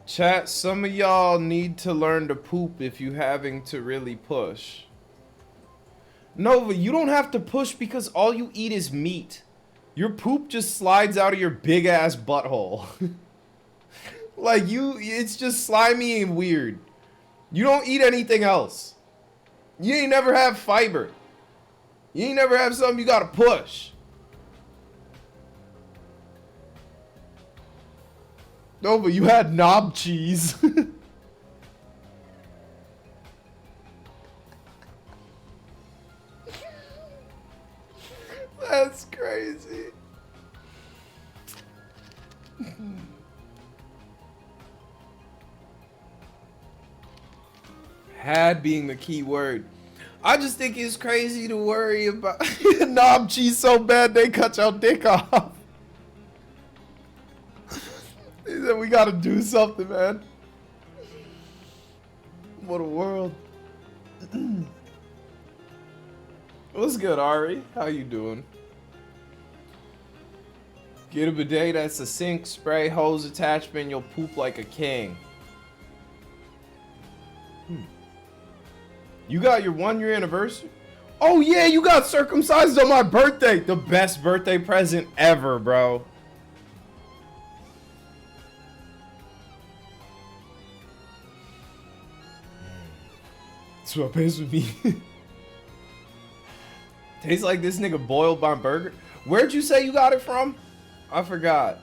Chat, some of y'all need to learn to poop if you having to really push. Nova, you don't have to push because all you eat is meat. Your poop just slides out of your big ass butthole. Like it's just slimy and weird. You don't eat anything else. You ain't never have fiber. You ain't never have something you gotta push. No, but you had knob cheese. That's crazy. Had being the key word. I just think it's crazy to worry about knob cheese so bad they cut your dick off. He said we gotta do something, man. What a world. What's good, Ari? How you doing? Get a bidet that's a sink, spray, hose attachment, you'll poop like a king. You got your 1-year anniversary? Oh yeah, you got circumcised on my birthday. The best birthday present ever, bro. That's what pays with me. Tastes like this nigga boiled my burger. Where'd you say you got it from? I forgot.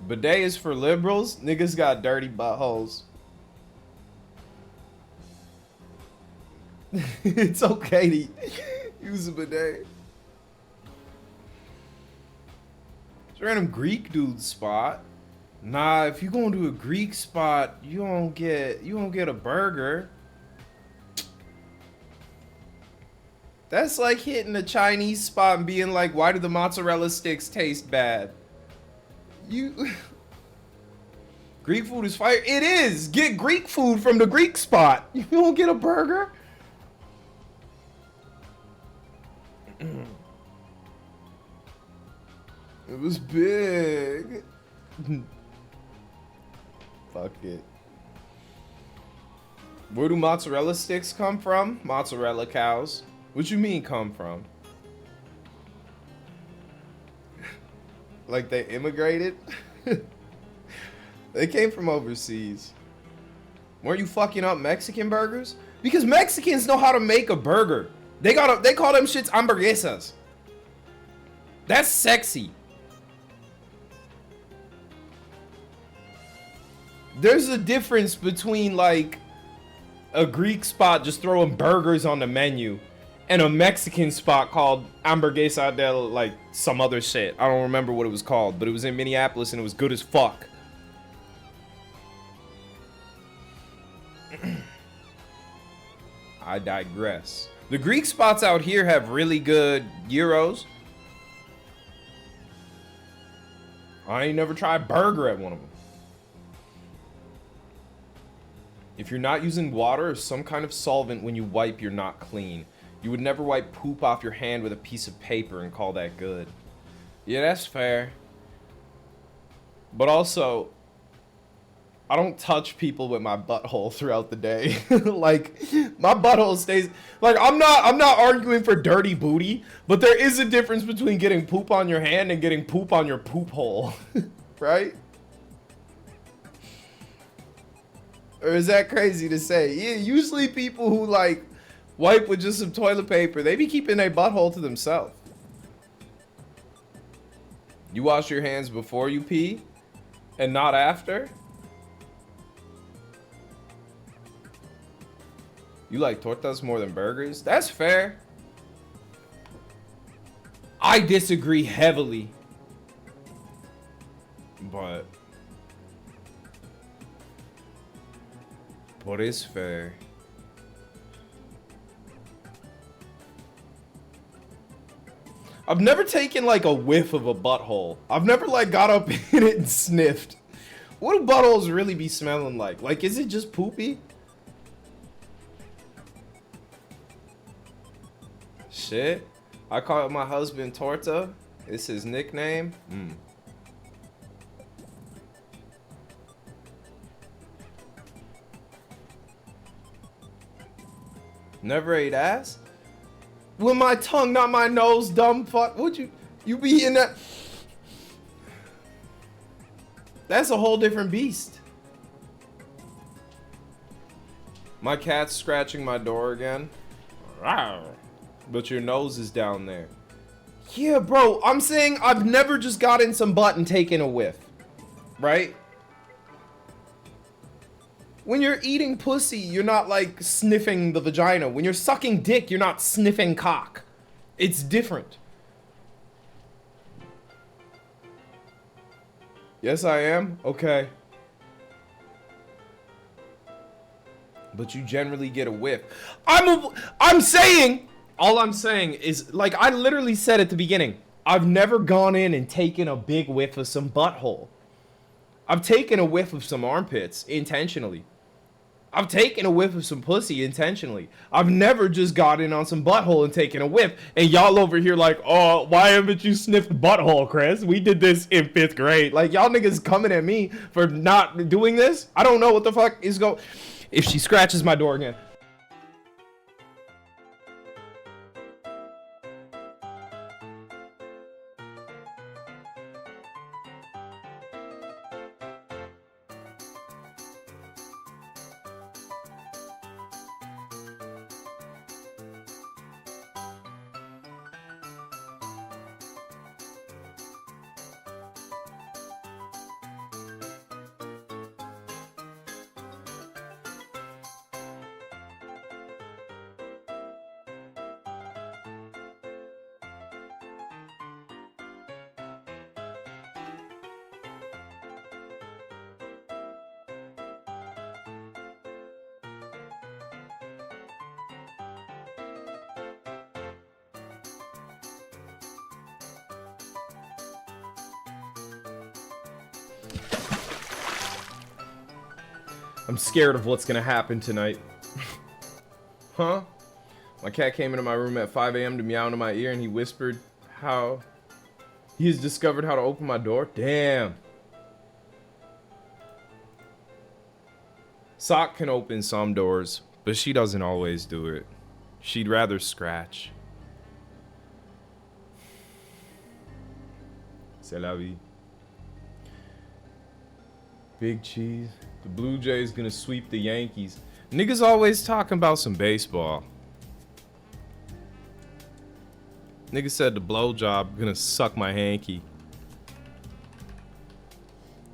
Bidet is for liberals. Niggas got dirty buttholes. It's okay to use a bidet. It's a random Greek dude spot. Nah, if you going to a Greek spot, you don't get a burger. That's like hitting a Chinese spot and being like, why do the mozzarella sticks taste bad? Greek food is fire. It is. Get Greek food from the Greek spot. You don't get a burger. It was big. Fuck it. Where do mozzarella sticks come from? Mozzarella cows. What you mean come from? Like they immigrated? They came from overseas. Weren't you fucking up Mexican burgers? Because Mexicans know how to make a burger. They call them shits hamburguesas. That's sexy. There's a difference between like a Greek spot just throwing burgers on the menu and a Mexican spot called hamburguesa del like some other shit. I don't remember what it was called, but it was in Minneapolis and it was good as fuck. I digress. The Greek spots out here have really good gyros. I ain't never tried burger at one of them. If you're not using water or some kind of solvent when you wipe, you're not clean. You would never wipe poop off your hand with a piece of paper and call that good. Yeah, that's fair. But also, I don't touch people with my butthole throughout the day. Like, my butthole stays... Like, I'm not arguing for dirty booty, but there is a difference between getting poop on your hand and getting poop on your poop hole. Right? Or is that crazy to say? Yeah, usually people who, like, wipe with just some toilet paper, they be keeping their butthole to themselves. You wash your hands before you pee and not after? You like tortas more than burgers? That's fair. I disagree heavily. But it's fair. I've never taken like a whiff of a butthole. I've never like got up in it and sniffed. What do buttholes really be smelling like? Like, is it just poopy? Shit. I call my husband Torta. It's his nickname. Never ate ass? With my tongue, not my nose, dumb fuck. Would you be in that? That's a whole different beast. My cat's scratching my door again. Rawr. But your nose is down there. Yeah, bro, I'm saying I've never just gotten some butt and taken a whiff. Right? When you're eating pussy, you're not like sniffing the vagina. When you're sucking dick, you're not sniffing cock. It's different. Yes, I am. Okay. But you generally get a whiff. I'm saying, all I'm saying is, like, I literally said at the beginning, I've never gone in and taken a big whiff of some butthole. I've taken a whiff of some armpits intentionally. I've taken a whiff of some pussy intentionally. I've never just got in on some butthole and taken a whiff. And y'all over here like, oh, why haven't you sniffed butthole, Chris? We did this in 5th grade. Like, y'all niggas coming at me for not doing this? I don't know what the fuck is going... If she scratches my door again. I'm scared of what's gonna happen tonight. Huh? My cat came into my room at 5 a.m. to meow into my ear and he whispered how he has discovered how to open my door. Damn. Sock can open some doors, but she doesn't always do it. She'd rather scratch. C'est la vie. Big cheese. The Blue Jays gonna sweep the Yankees. Niggas always talking about some baseball. Nigga said the blowjob gonna suck my hanky.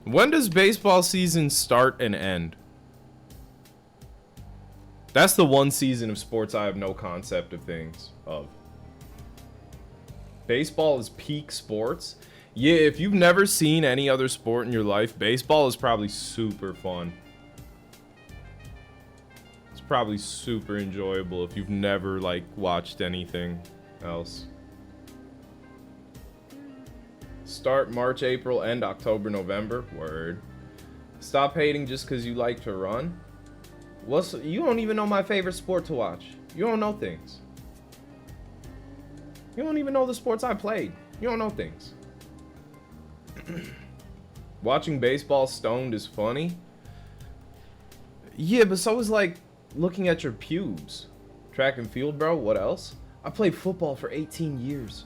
When does baseball season start and end? That's the one season of sports I have no concept of things of. Baseball is peak sports. Yeah, if you've never seen any other sport in your life, baseball is probably super fun. It's probably super enjoyable if you've never, like, watched anything else. Start March, April, end October, November. Word. Stop hating just because you like to run. You don't even know my favorite sport to watch. You don't know things. You don't even know the sports I played. You don't know things. Watching baseball stoned is funny. Yeah, but so is like looking at your pubes. Track and field, bro. What else? I played football for 18 years.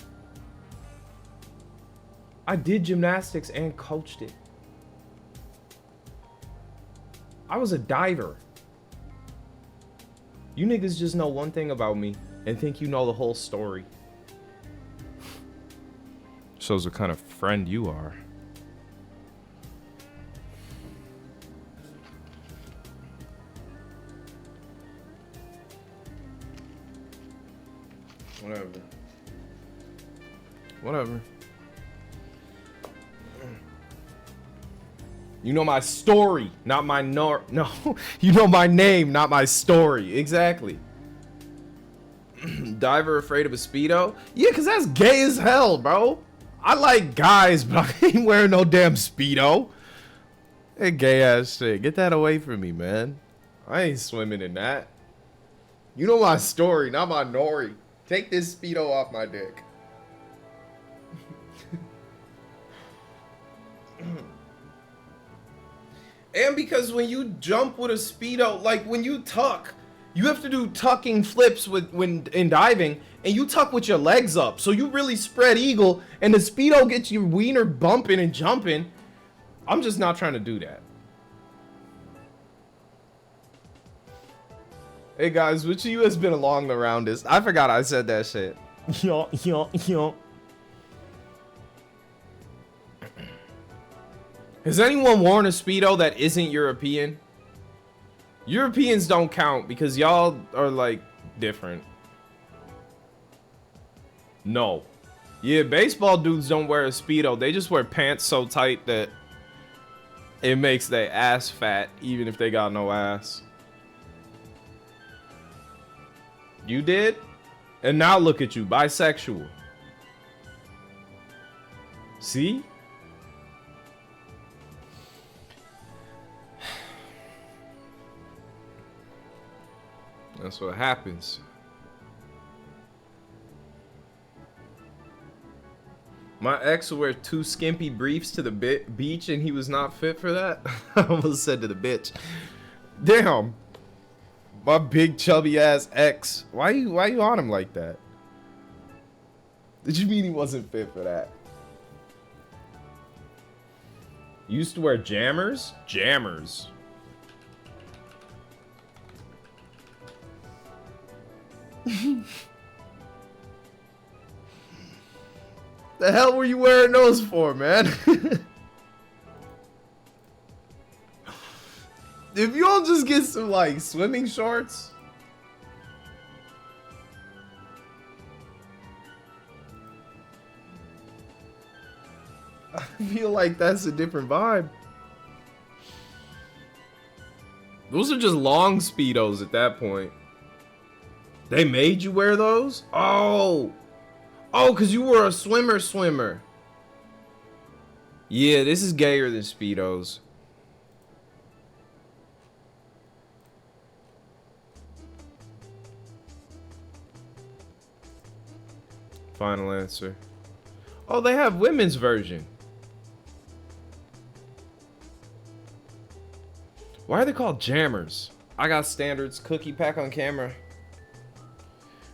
I did gymnastics and coached it. I was a diver. You niggas just know one thing about me and think you know the whole story. Shows what kind of friend you are. Whatever. You know my story, not my no. You know my name, not my story. Exactly. Diver afraid of a Speedo? Yeah, cause that's gay as hell, bro. I like guys, but I ain't wearing no damn Speedo. Hey, gay ass shit. Get that away from me, man. I ain't swimming in that. You know my story, not my nori. Take this Speedo off my dick. And because when you jump with a Speedo, like when you tuck, you have to do tucking flips when in diving, and you tuck with your legs up. So you really spread eagle, and the Speedo gets your wiener bumping and jumping. I'm just not trying to do that. Hey guys, which of you has been along the roundest? I forgot I said that shit. Yo. Has anyone worn a Speedo that isn't European? Europeans don't count because y'all are like different. No. Yeah, baseball dudes don't wear a Speedo. They just wear pants so tight that it makes their ass fat even if they got no ass. You did? And now look at you, bisexual. See? That's what happens. My ex would wear 2 skimpy briefs to the beach and he was not fit for that? I almost said to the bitch. Damn. My big chubby ass ex. Why you on him like that? Did you mean he wasn't fit for that? You used to wear jammers? Jammers. The hell were you wearing those for, man? If you don't just get some like swimming shorts. I feel like that's a different vibe. Those are just long Speedos at that point. They made you wear those? Oh, because you were a swimmer. Yeah, this is gayer than Speedos. Final answer. Oh, they have women's version. Why are they called jammers? I got standards. Cookie pack on camera.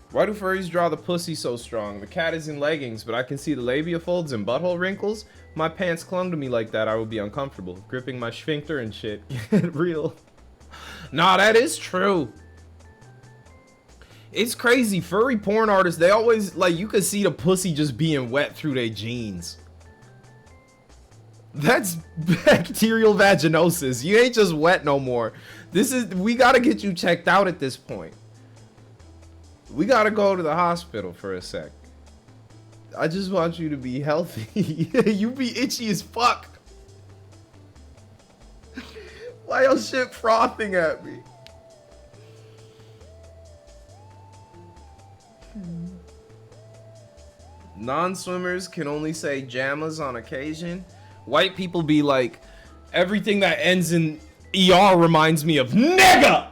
Why do furries draw the pussy so strong? The cat is in leggings, but I can see the labia folds and butthole wrinkles. If my pants clung to me like that, I would be uncomfortable. Gripping my sphincter and shit. Get real. Nah, that is true. It's crazy. Furry porn artists, they always, like, you could see the pussy just being wet through their jeans. That's bacterial vaginosis. You ain't just wet no more. We gotta get you checked out at this point. We gotta go to the hospital for a sec. I just want you to be healthy. You be itchy as fuck. Why your shit frothing at me? Non-swimmers can only say jammas on occasion. White people be like, everything that ends in ER reminds me of nigga.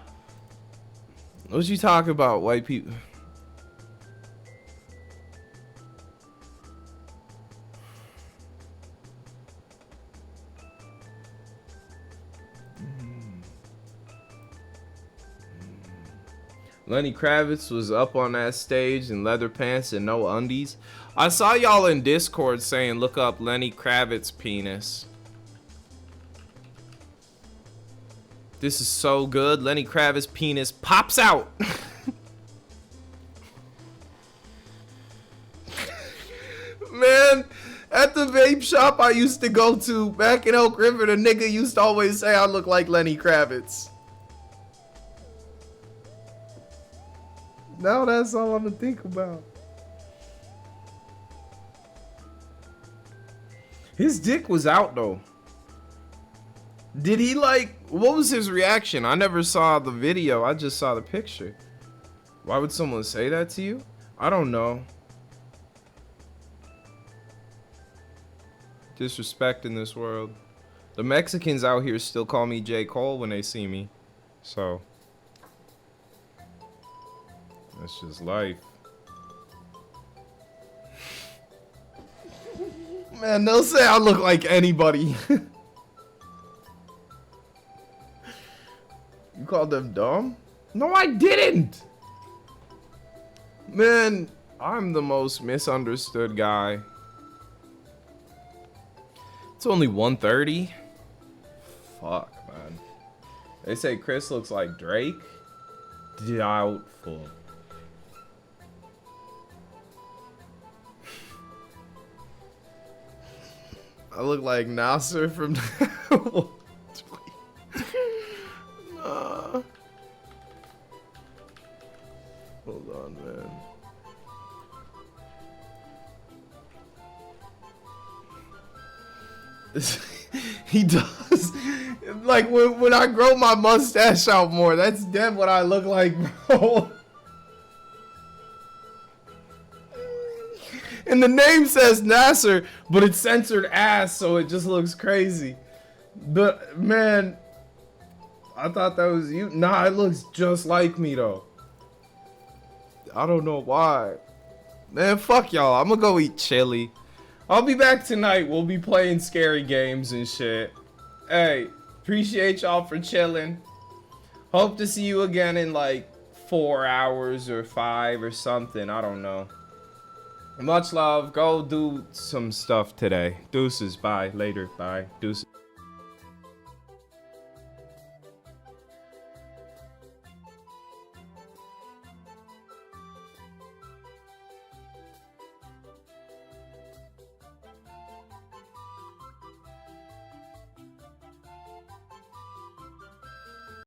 What you talk about, white people? Lenny Kravitz was up on that stage in leather pants and no undies. I saw y'all in Discord saying look up Lenny Kravitz penis. This is so good. Lenny Kravitz penis pops out. Man, at the vape shop I used to go to back in Oak River, the nigga used to always say I look like Lenny Kravitz. Now that's all I'm gonna think about. His dick was out though. Did he what was his reaction? I never saw the video, I just saw the picture. Why would someone say that to you? I don't know. Disrespect in this world. The Mexicans out here still call me J. Cole when they see me. So that's just life. Man, they'll say I look like anybody. You called them dumb? No, I didn't. Man, I'm the most misunderstood guy. It's only 1:30. Fuck, man. They say Chris looks like Drake. Doubtful. I look like Nasser from. Nah. Hold on, man. He does. Like when I grow my mustache out more, that's dead what I look like, bro. And the name says Nasser, but it's censored ass, so it just looks crazy. But man, I thought that was you. Nah, it looks just like me though. I don't know why. Man, fuck y'all. I'm gonna go eat chili. I'll be back tonight. We'll be playing scary games and shit. Hey, appreciate y'all for chilling. Hope to see you again in like 4 hours or 5 or something. I don't know. Much love. Go do some stuff today. Deuces. Bye. Later. Bye. Deuces.